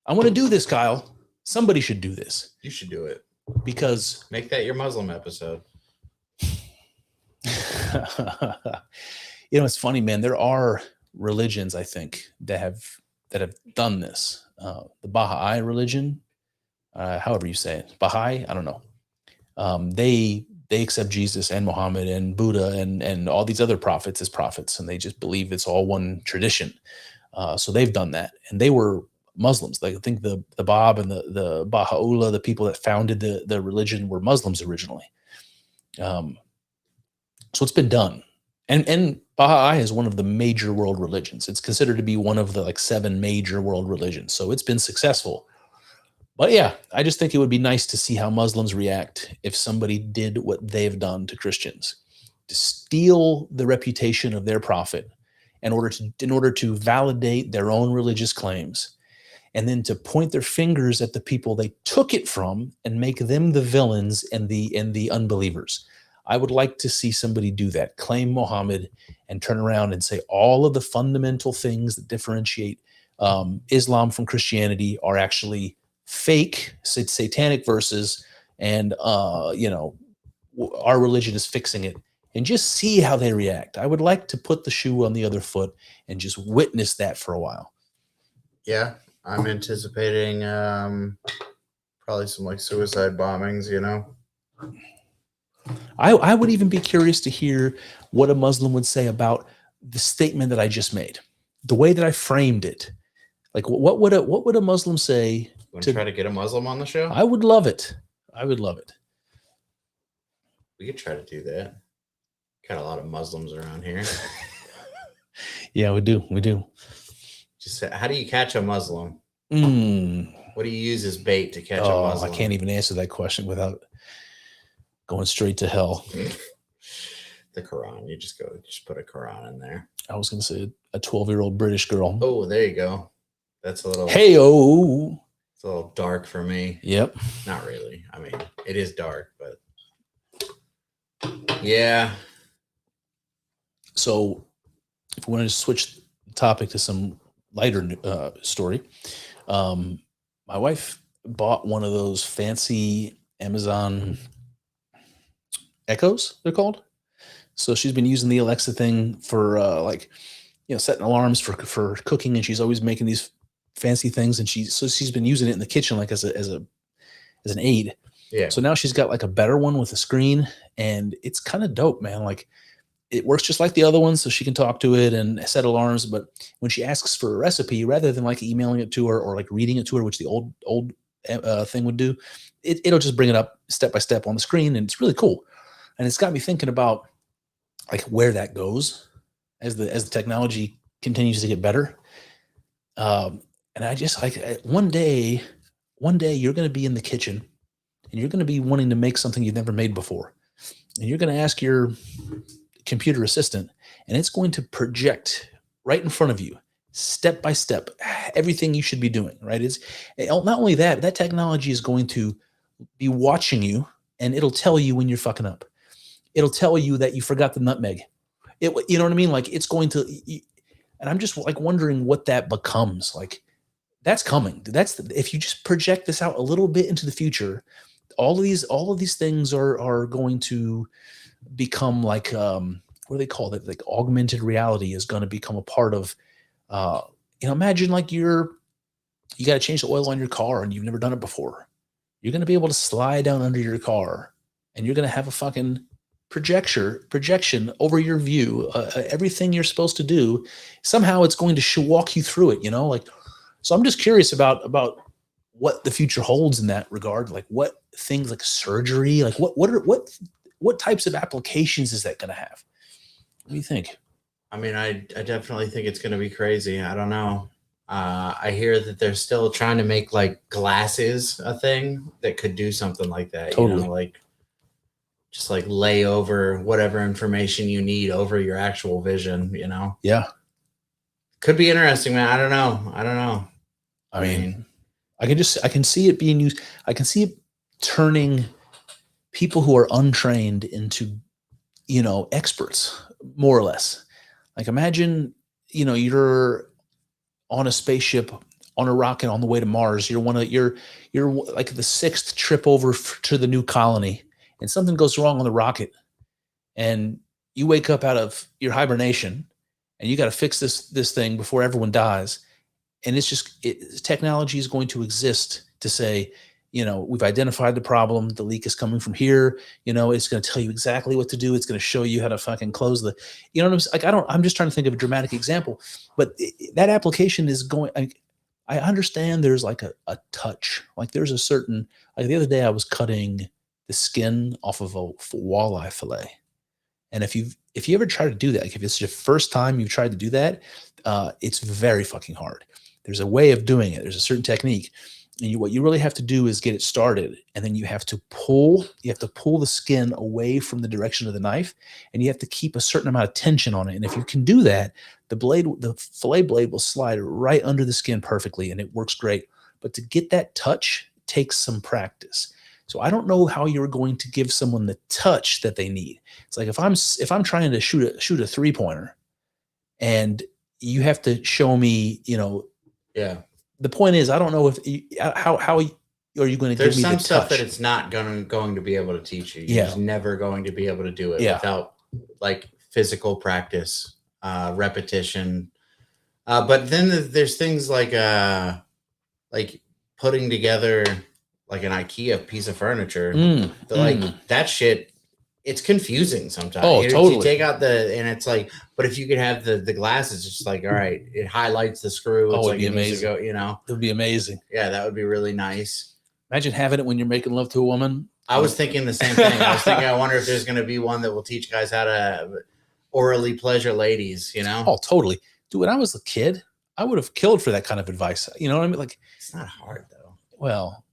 I want to do this, Kyle. Somebody should do this. You should do it. Because make that your Muslim episode. It's funny, man. There are religions, I think, that have done this. The Baha'i religion, however you say it, Baha'i, I don't know. They accept Jesus and Muhammad and Buddha and all these other prophets as prophets, and they just believe it's all one tradition. So they've done that, and they were Muslims. Like I think the Bab and the Baha'u'llah, the people that founded the religion, were Muslims originally. So it's been done. And Baha'i is one of the major world religions. It's considered to be one of the 7 major world religions. So it's been successful. But yeah, I just think it would be nice to see how Muslims react if somebody did what they've done to Christians, to steal the reputation of their prophet in order to validate their own religious claims, and then to point their fingers at the people they took it from and make them the villains and the unbelievers. I would like to see somebody do that, claim Muhammad and turn around and say all of the fundamental things that differentiate Islam from Christianity are actually fake satanic verses, and our religion is fixing it, and just see how they react. I would like to put the shoe on the other foot and just witness that for a while. Yeah, I'm anticipating probably some suicide bombings, I would even be curious to hear what a Muslim would say about the statement that I just made, the way that I framed it. Like, what would a Muslim say? Want to try to get a Muslim on the show? I would love it. I would love it. We could try to do that. Got a lot of Muslims around here. Yeah, we do. We do. Just how do you catch a Muslim? What do you use as bait to catch a Muslim? I can't even answer that question without going straight to hell. The Quran. You just put a Quran in there. I was going to say a 12-year-old British girl. Oh, there you go. That's a little. Hey-oh. It's a little dark for me. Yep. Not really. I mean, it is dark, but yeah. So if we wanted to switch the topic to some lighter story, my wife bought one of those fancy Amazon Echoes, they're called. So she's been using the Alexa thing for setting alarms for cooking, and she's always making these fancy things, and she's been using it in the kitchen as an aid. Yeah. So now she's got a better one with a screen, and it's kind of dope, man. It works just like the other one, so she can talk to it and set alarms. But when she asks for a recipe, rather than emailing it to her or reading it to her, which the old thing would do, it'll just bring it up step by step on the screen, and it's really cool. And it's got me thinking about where that goes as the technology continues to get better. And I just one day one day you're going to be in the kitchen and you're going to be wanting to make something you've never made before. And you're going to ask your computer assistant, and it's going to project right in front of you, step by step, everything you should be doing, right? It's not only that, but that technology is going to be watching you, and it'll tell you when you're fucking up. It'll tell you that you forgot the nutmeg. You know what I mean? Like, it's going to, and I'm just like wondering what that becomes. Like, that's coming. If you just project this out a little bit into the future, all of these things are going to become like, what do they call it? Like augmented reality is going to become a part of, imagine like you got to change the oil on your car and you've never done it before. You're going to be able to slide down under your car and you're going to have a fucking projection over your view, everything you're supposed to do. Somehow it's going to walk you through it, like, so I'm just curious about what the future holds in that regard. Like what things like surgery, like what types of applications is that going to have? What do you think? I mean, I definitely think it's going to be crazy. I don't know. I hear that they're still trying to make like glasses a thing that could do something like that. Totally. Like just like lay over whatever information you need over your actual vision, Yeah. Could be interesting, man. I don't know. I mean, I can see it being used. I can see it turning people who are untrained into, experts, more or less. Like imagine, you're on a spaceship, on a rocket on the way to Mars. You're like the 6th trip over to the new colony, and something goes wrong on the rocket, and you wake up out of your hibernation, and you got to fix this thing before everyone dies. And it's just technology is going to exist to say, we've identified the problem. The leak is coming from here. It's going to tell you exactly what to do. It's going to show you how to fucking close what I'm saying? Like, I'm just trying to think of a dramatic example, but that application is going, I understand there's like a touch, like there's a certain, like the other day I was cutting the skin off of a walleye fillet. And if you ever try to do that, like if it's your first time you've tried to do that, it's very fucking hard. There's a way of doing it. There's a certain technique. And what you really have to do is get it started. And then you have to pull the skin away from the direction of the knife. And you have to keep a certain amount of tension on it. And if you can do that, the fillet blade will slide right under the skin perfectly. And it works great. But to get that touch takes some practice. So I don't know how you're going to give someone the touch that they need. It's like if I'm trying to shoot a 3-pointer, and you have to show me, yeah. The point is, I don't know how are you going to give me the touch? There's some stuff that it's not going to be able to teach you. You're just never going to be able to do it without like physical practice, repetition. But then there's things like putting together like an IKEA piece of furniture. That shit, it's confusing sometimes. Oh, totally. You take out and it's like, but if you could have the glasses, it's just like, all right, it highlights the screw. It's it'd be amazing. It would be amazing. Yeah, that would be really nice. Imagine having it when you're making love to a woman. I was thinking the same thing. I wonder if there's going to be one that will teach guys how to orally pleasure ladies, Oh, totally. Dude, when I was a kid, I would have killed for that kind of advice. You know what I mean? Like, it's not hard though. Well,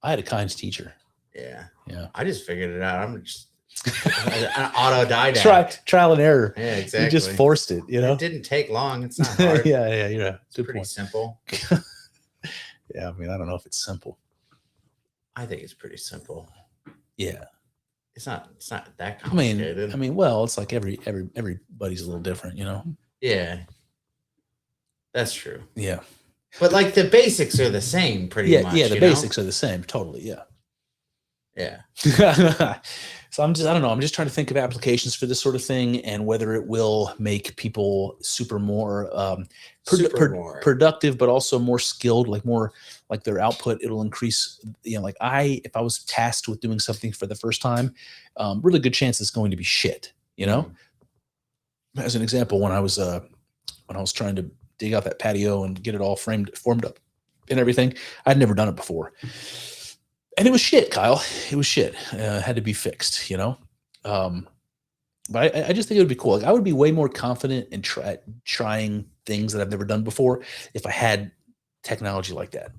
I had a kind teacher. Yeah. Yeah. I just figured it out. I'm just an autodidact. Trial and error. Yeah, exactly. You just forced it, It didn't take long. It's not hard. yeah. It's pretty simple. Yeah, I mean, I don't know if it's simple. I think it's pretty simple. Yeah. It's not that complicated. I mean, well, it's like everybody's a little different, Yeah. That's true. Yeah. But like the basics are the same pretty much. Yeah, the basics are the same. Totally. Yeah. Yeah. So I don't know. I'm just trying to think of applications for this sort of thing and whether it will make people more productive, but also more skilled, more like their output. It'll increase, if I was tasked with doing something for the first time, really good chance it's going to be shit, As an example, when I was trying to dig out that patio and get it all formed up and everything, I'd never done it before. And it was shit, Kyle. It was shit. Had to be fixed, But I just think it would be cool. Like, I would be way more confident in trying things that I've never done before if I had technology like that.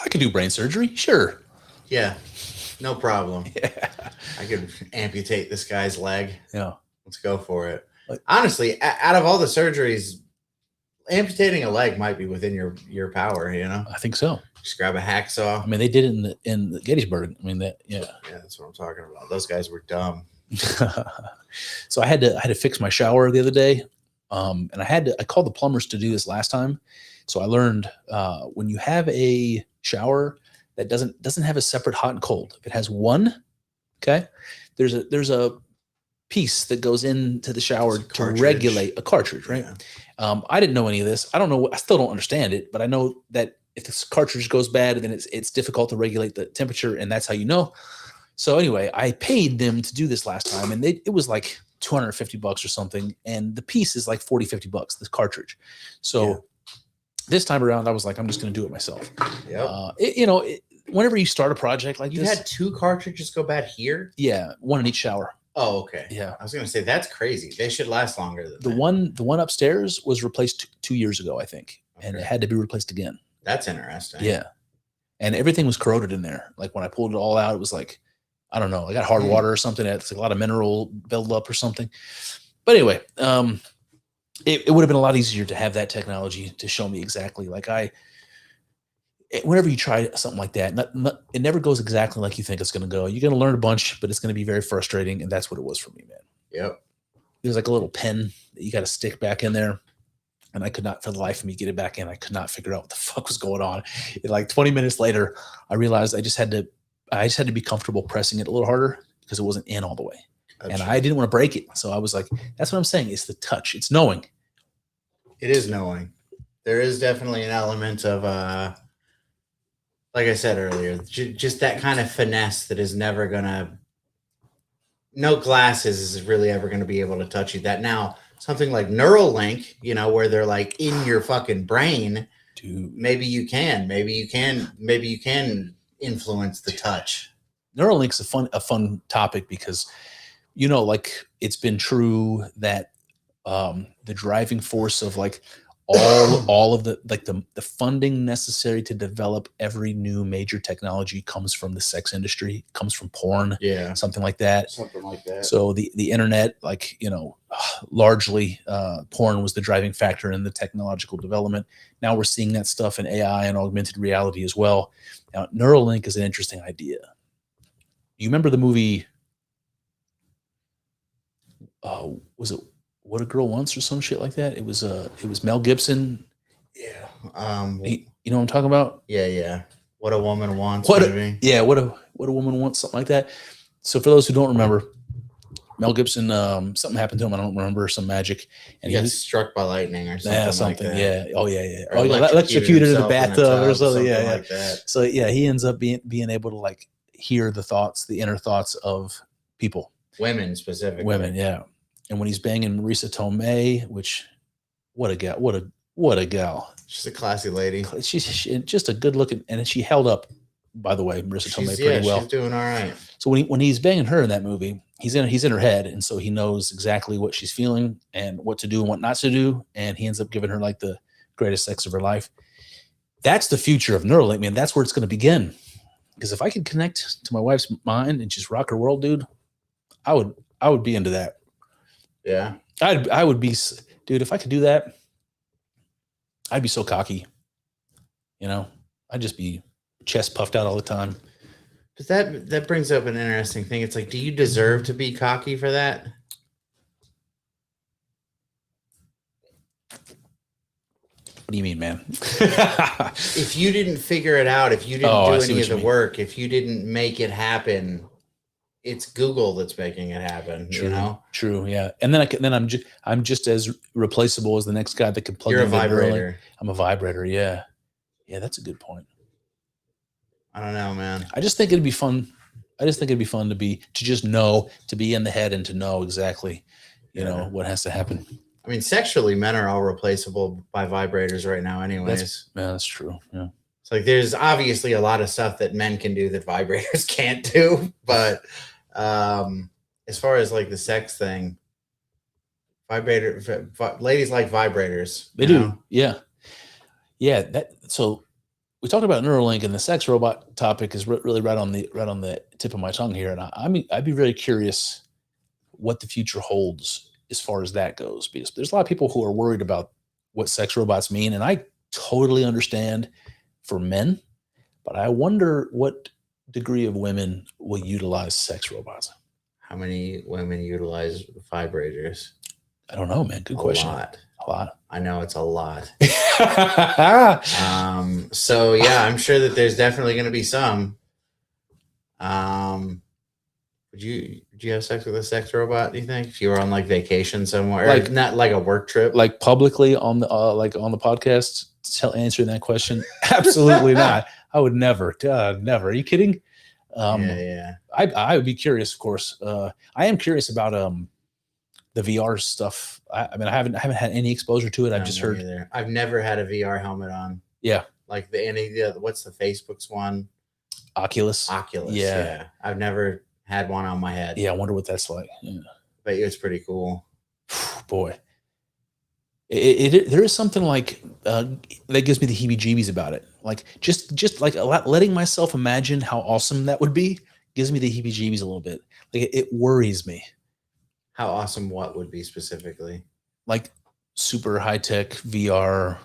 I could do brain surgery. Sure. Yeah, no problem. Yeah. I could amputate this guy's leg. Yeah. Let's go for it. Like, honestly, out of all the surgeries, amputating a leg might be within your power. You know, I think so. just grab a hacksaw. I mean, they did it in the Gettysburg. I mean, yeah, that's what I'm talking about. Those guys were dumb. So I had to fix my shower the other day, and I called the plumbers to do this last time. So I learned when you have a shower that doesn't have a separate hot and cold, if it has one, okay, there's a piece that goes into the shower to regulate a cartridge, right? Yeah. I didn't know any of this. I don't know. I still don't understand it, but I know that if this cartridge goes bad, then it's difficult to regulate the temperature, and that's how you know. So anyway, I paid them to do this last time, and it was like $250 or something, and the piece is like $40-50, this cartridge. So this time around, I was like, I'm just going to do it myself. Yep. Whenever you start a project like this, you had 2 cartridges go bad here. Yeah, one in each shower. Oh, okay. Yeah, I was going to say that's crazy. They should last longer than the that. The one upstairs was replaced 2 years ago, I think, and it had to be replaced again. That's interesting. Yeah, and everything was corroded in there. Like when I pulled it all out, it was like, I don't know, I got hard water or something. It's like a lot of mineral buildup or something. But anyway, it would have been a lot easier to have that technology to show me exactly. Like whenever you try something like that, it never goes exactly like you think it's going to go. You're going to learn a bunch, but it's going to be very frustrating. And that's what it was for me, man. Yep. There's like a little pen that you got to stick back in there. And I could not, for the life of me, get it back in. I could not figure out what the fuck was going on. Like 20 minutes later, I realized I just had to be comfortable pressing it a little harder because it wasn't in all the way. And I didn't want to break it. So I was like, that's what I'm saying. It's the touch. It's knowing. It is knowing. There is definitely an element of, like I said earlier, just that kind of finesse that is never going to, no glasses is really ever going to be able to touch you. That now, something like Neuralink, where they're like in your fucking brain, dude, maybe you can influence the touch. Neuralink's a fun topic because, like it's been true that the driving force of like all of the funding necessary to develop every new major technology comes from the sex industry, comes from porn, something like that. So the internet, largely porn was the driving factor in the technological development. Now we're seeing that stuff in AI and augmented reality as well. Now Neuralink is an interesting idea. You remember the movie? Was it What a Girl Wants or some shit like that? It was Mel Gibson. Yeah. You know what I'm talking about? Yeah. What a Woman Wants. What a Woman Wants, something like that. So for those who don't remember, Mel Gibson, something happened to him. I don't remember, some magic, and he was struck by lightning or something. Like that. Yeah. Oh yeah. Oh yeah. Electrocuted in the bathtub or something. Yeah. Like that. So yeah, he ends up being able to like hear the inner thoughts of people. Women specifically. Women, yeah. And when he's banging Marisa Tomei, which, what a gal, what a gal. She's a classy lady. She's just a good looking, and she held up, by the way, Marisa Tomei pretty well. She's doing all right. So when he's banging her in that movie, he's in her head, and so he knows exactly what she's feeling and what to do and what not to do, and he ends up giving her like the greatest sex of her life. That's the future of Neuralink, man. That's where it's going to begin. Because if I could connect to my wife's mind and just rock her world, dude, I would be into that. Yeah. I would be, dude, if I could do that, I'd be so cocky. I'd just be chest puffed out all the time. But that brings up an interesting thing. It's like, do you deserve to be cocky for that? What do you mean, man? If you didn't figure it out, if you didn't do any of the work, if you didn't make it happen, it's Google that's making it happen. True, True, yeah. And then I'm just as replaceable as the next guy that can plug. You're a vibrator. I'm a vibrator. Yeah, that's a good point. I don't know, man. I just think it'd be fun. to just know, to be in the head and to know exactly, what has to happen. I mean, sexually, men are all replaceable by vibrators right now, anyways. That's true. Yeah. It's like there's obviously a lot of stuff that men can do that vibrators can't do, but as far as like the sex thing, ladies like vibrators. They do. Yeah. So we talked about Neuralink, and the sex robot topic is really right on the tip of my tongue here. And I'd be very curious what the future holds as far as that goes, because there's a lot of people who are worried about what sex robots mean, and I totally understand for men, but I wonder what degree of women will utilize sex robots. How many women utilize vibrators? I don't know, man. Good question. A lot. I know it's a lot. I So yeah, I'm sure that there's definitely going to be some. Would you have sex with a sex robot? Do you think if you were on like vacation somewhere, Like- not like a work trip, like publicly on the podcast answering that question? Absolutely not. I would never. Never. Are you kidding? yeah. I would be curious, of course. I am curious about the VR stuff. I mean, I haven't had any exposure to it. I've just heard. Either. I've never had a VR helmet on. Yeah. Like what's the Facebook's one? Oculus. Yeah. I've never had one on my head. Yeah, I wonder what that's like. Yeah. But it's pretty cool. Boy. There is something like that gives me the heebie-jeebies about it. Like just like letting myself imagine how awesome that would be gives me the heebie-jeebies a little bit. Like it worries me. How awesome what would be specifically? Like super high-tech VR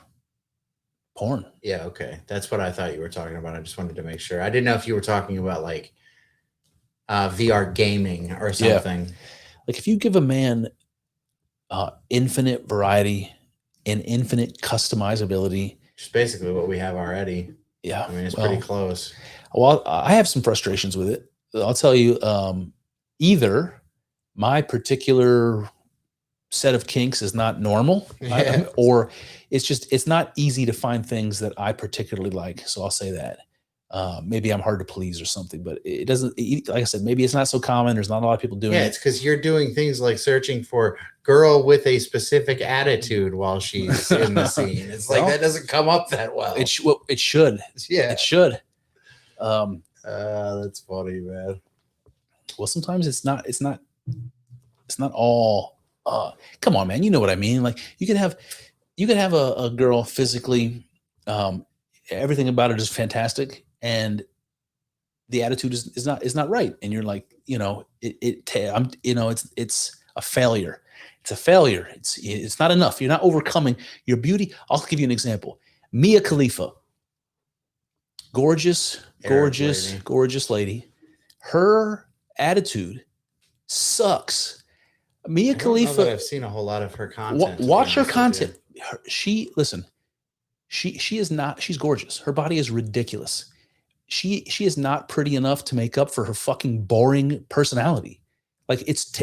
porn. Yeah, okay. That's what I thought you were talking about. I just wanted to make sure. I didn't know if you were talking about like VR gaming or something. Yeah. Like if you give a man infinite variety and infinite customizability. Which is basically what we have already. Yeah. I mean, it's pretty close. Well, I have some frustrations with it. I'll tell you, either my particular set of kinks is not normal, or it's not easy to find things that I particularly like. So I'll say that. Maybe I'm hard to please or something, but it doesn't, like I said, maybe it's not so common. There's not a lot of people doing it. Yeah, it's because you're doing things like searching for girl with a specific attitude while she's in the scene. It's like that doesn't come up that well. It should. Yeah. It should. That's funny, man. Well, sometimes it's not all, come on, man. You know what I mean? Like you could have a girl physically, everything about it is fantastic, and the attitude is not right. And you're like, it's a failure. It's a failure. It's not enough. You're not overcoming your beauty. I'll give you an example. Mia Khalifa, gorgeous lady. Her attitude sucks. Mia Khalifa. I've seen a whole lot of her content. Watch her content. She's gorgeous. Her body is ridiculous. She is not pretty enough to make up for her fucking boring personality. Like it's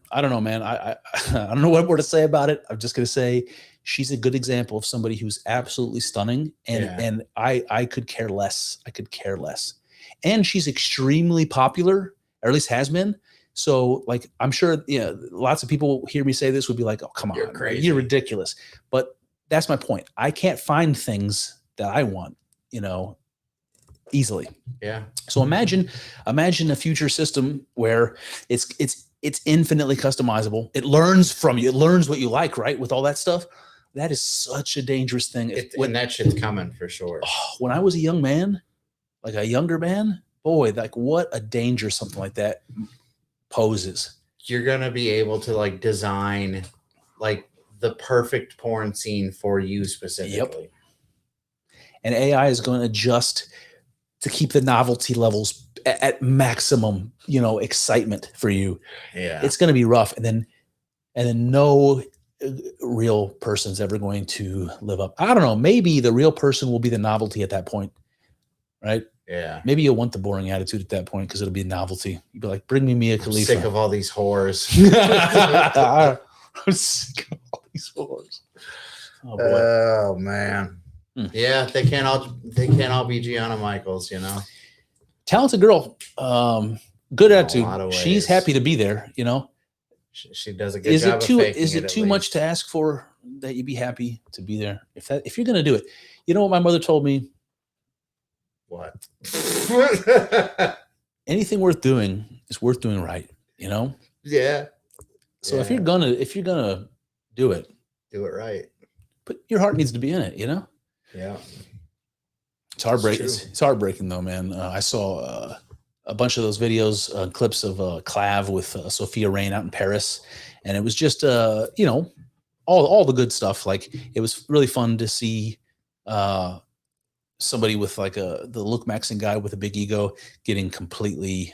I don't know, man. I don't know what more to say about it. I'm just gonna say she's a good example of somebody who's absolutely stunning, and I could care less. I could care less. And she's extremely popular, or at least has been. So, like, I'm sure, lots of people hear me say this would be like, "Oh, come on, you're crazy. You're ridiculous." But that's my point. I can't find things that I want, easily. Yeah. So imagine a future system where it's infinitely customizable. It learns from you. It learns what you like, right? With all that stuff. That is such a dangerous thing. When that shit's coming for sure. When I was a young man, like a younger man, boy, like what a danger something like that poses. You're going to be able to like design like the perfect porn scene for you specifically. Yep. And AI is going to adjust to keep the novelty levels at maximum, excitement for you. Yeah. It's going to be rough. And then no real person's ever going to live up. I don't know. Maybe the real person will be the novelty at that point. Right. Yeah. Maybe you'll want the boring attitude at that point because it'll be a novelty. You'd be like, bring me Mia Khalifa. Sick of all these whores. I'm sick of all these whores. Oh boy. Oh man. Yeah, they can't all be Gianna Michaels, Talented girl. Good attitude. She's happy to be there, She does a good job. Is it too much to ask for that you be happy to be there? If you're gonna do it, you know what my mother told me? What? Anything worth doing is worth doing right, Yeah. So if you're gonna do it right. but your heart needs to be in it, you know? Yeah. It's heartbreaking. It's true. It's heartbreaking though, man. I saw a bunch of those videos, clips of Clav with Sophia Rain out in Paris, and it was just you know, all the good stuff. Like it was really fun to see somebody with like the Luke Maxon guy with a big ego getting completely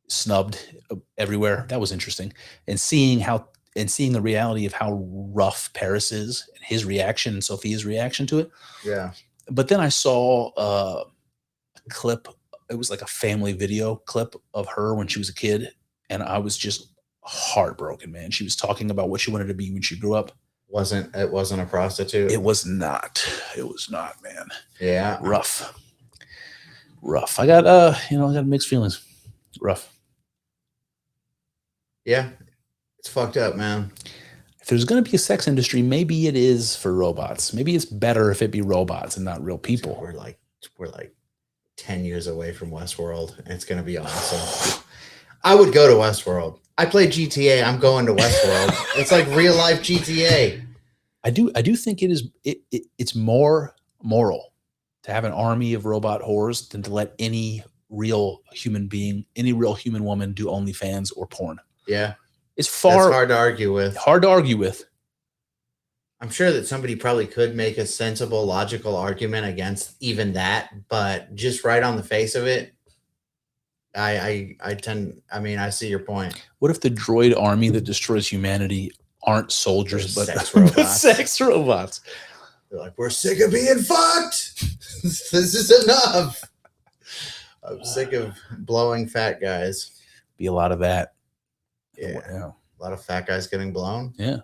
snubbed everywhere. That was interesting, and seeing the reality of how rough Paris is, and his reaction and Sophia's reaction to it. Yeah. But then I saw a clip. It was like a family video clip of her when she was a kid, and I was just heartbroken, man. She was talking about what she wanted to be when she grew up. It wasn't a prostitute? It was not. It was not, man. Yeah. Rough. I got I got mixed feelings. Rough. Yeah. It's fucked up, man. If there's going to be a sex industry, maybe it is for robots. Maybe it's better if it be robots and not real people. We're like 10 years away from Westworld, and it's going to be awesome. I would go to Westworld. I play GTA. I'm going to Westworld. It's like real life GTA. I do think it's more moral to have an army of robot whores than to let any real human being, any real human woman do OnlyFans or porn. Yeah. It's That's hard to argue with. Hard to argue with. I'm sure that somebody probably could make a sensible, logical argument against even that, but just right on the face of it, I see your point. What if the droid army that destroys humanity aren't soldiers, but sex robots? Sex robots. They're like, we're sick of being fucked. This is enough. I'm sick of blowing fat guys. Be a lot of that. Yeah. A lot of fat guys getting blown. Yeah.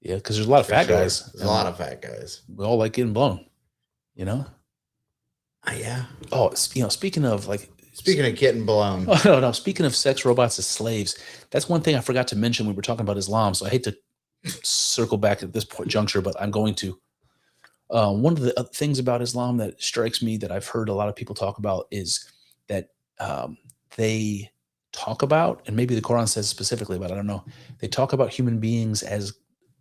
Yeah, because there's a lot of fat guys. There's a lot of fat guys. We all like getting blown, you know? Yeah. Oh, speaking of getting blown. Oh, no. Speaking of sex robots as slaves, that's one thing I forgot to mention. We were talking about Islam, so I hate to circle back at this juncture, but I'm going to. One of the things about Islam that strikes me that I've heard a lot of people talk about is that they talk about, and maybe the Quran says specifically, but I don't know, they talk about human beings as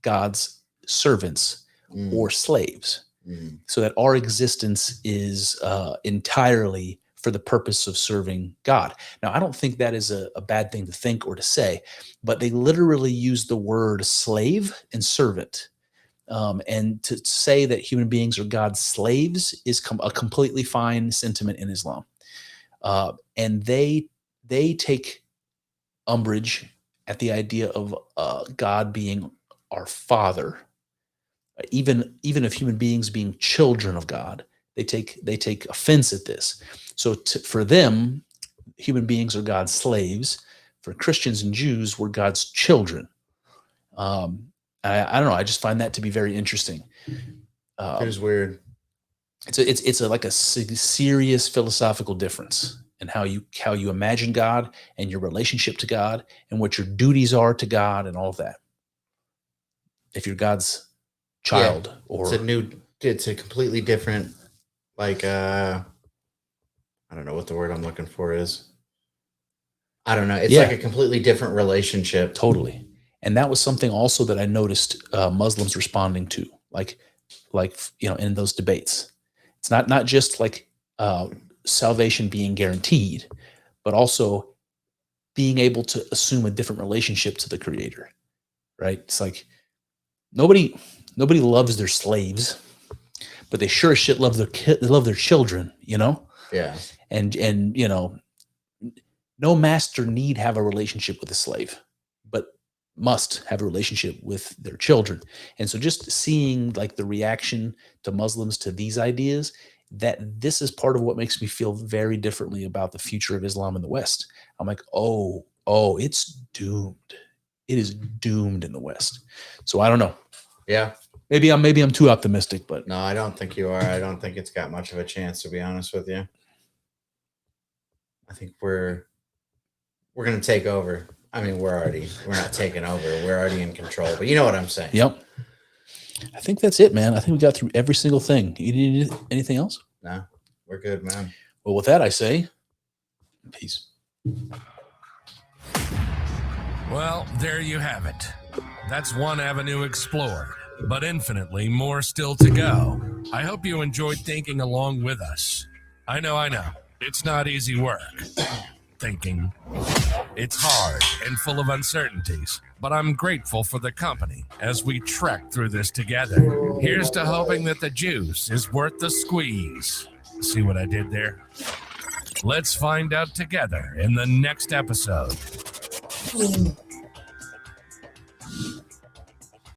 God's servants or slaves, so that our existence is entirely for the purpose of serving God. Now, I don't think that is a bad thing to think or to say, but they literally use the word slave and servant. And to say that human beings are God's slaves is a completely fine sentiment in Islam. And they take umbrage at the idea of God being our father, even of human beings being children of God. They take offense at this. So for them, human beings are God's slaves. For Christians and Jews, we're God's children. I don't know. I just find that to be very interesting. It is weird. It's like a serious philosophical difference in how you imagine God and your relationship to God and what your duties are to God and all of that. If you're God's child, or it's a completely different, like I don't know what the word I'm looking for is. I don't know. It's like a completely different relationship. Totally. And that was something also that I noticed Muslims responding to, like in those debates. It's not just like salvation being guaranteed, but also being able to assume a different relationship to the Creator, right? It's like nobody loves their slaves, but they sure as shit love their children, you know? Yeah. And no master need have a relationship with a slave, but must have a relationship with their children. And so just seeing like the reaction to Muslims to these ideas, that this is part of what makes me feel very differently about the future of Islam in the West. I'm like, oh, it's doomed. It is doomed in the West. So I don't know. Yeah. Maybe I'm too optimistic, but no, I don't think you are. I don't think it's got much of a chance, to be honest with you. I think we're going to take over. I mean, we're not taking over. We're already in control, but you know what I'm saying. Yep. I think that's it, man. I think we got through every single thing. You need anything else? No, we're good, man. Well, with that, I say peace. Well, there you have it. That's one avenue explored. but infinitely more still to go. I hope you enjoyed thinking along with us. I know. It's not easy work. Thinking. It's hard and full of uncertainties, but I'm grateful for the company as we trek through this together. Here's to hoping that the juice is worth the squeeze. See what I did there? Let's find out together in the next episode.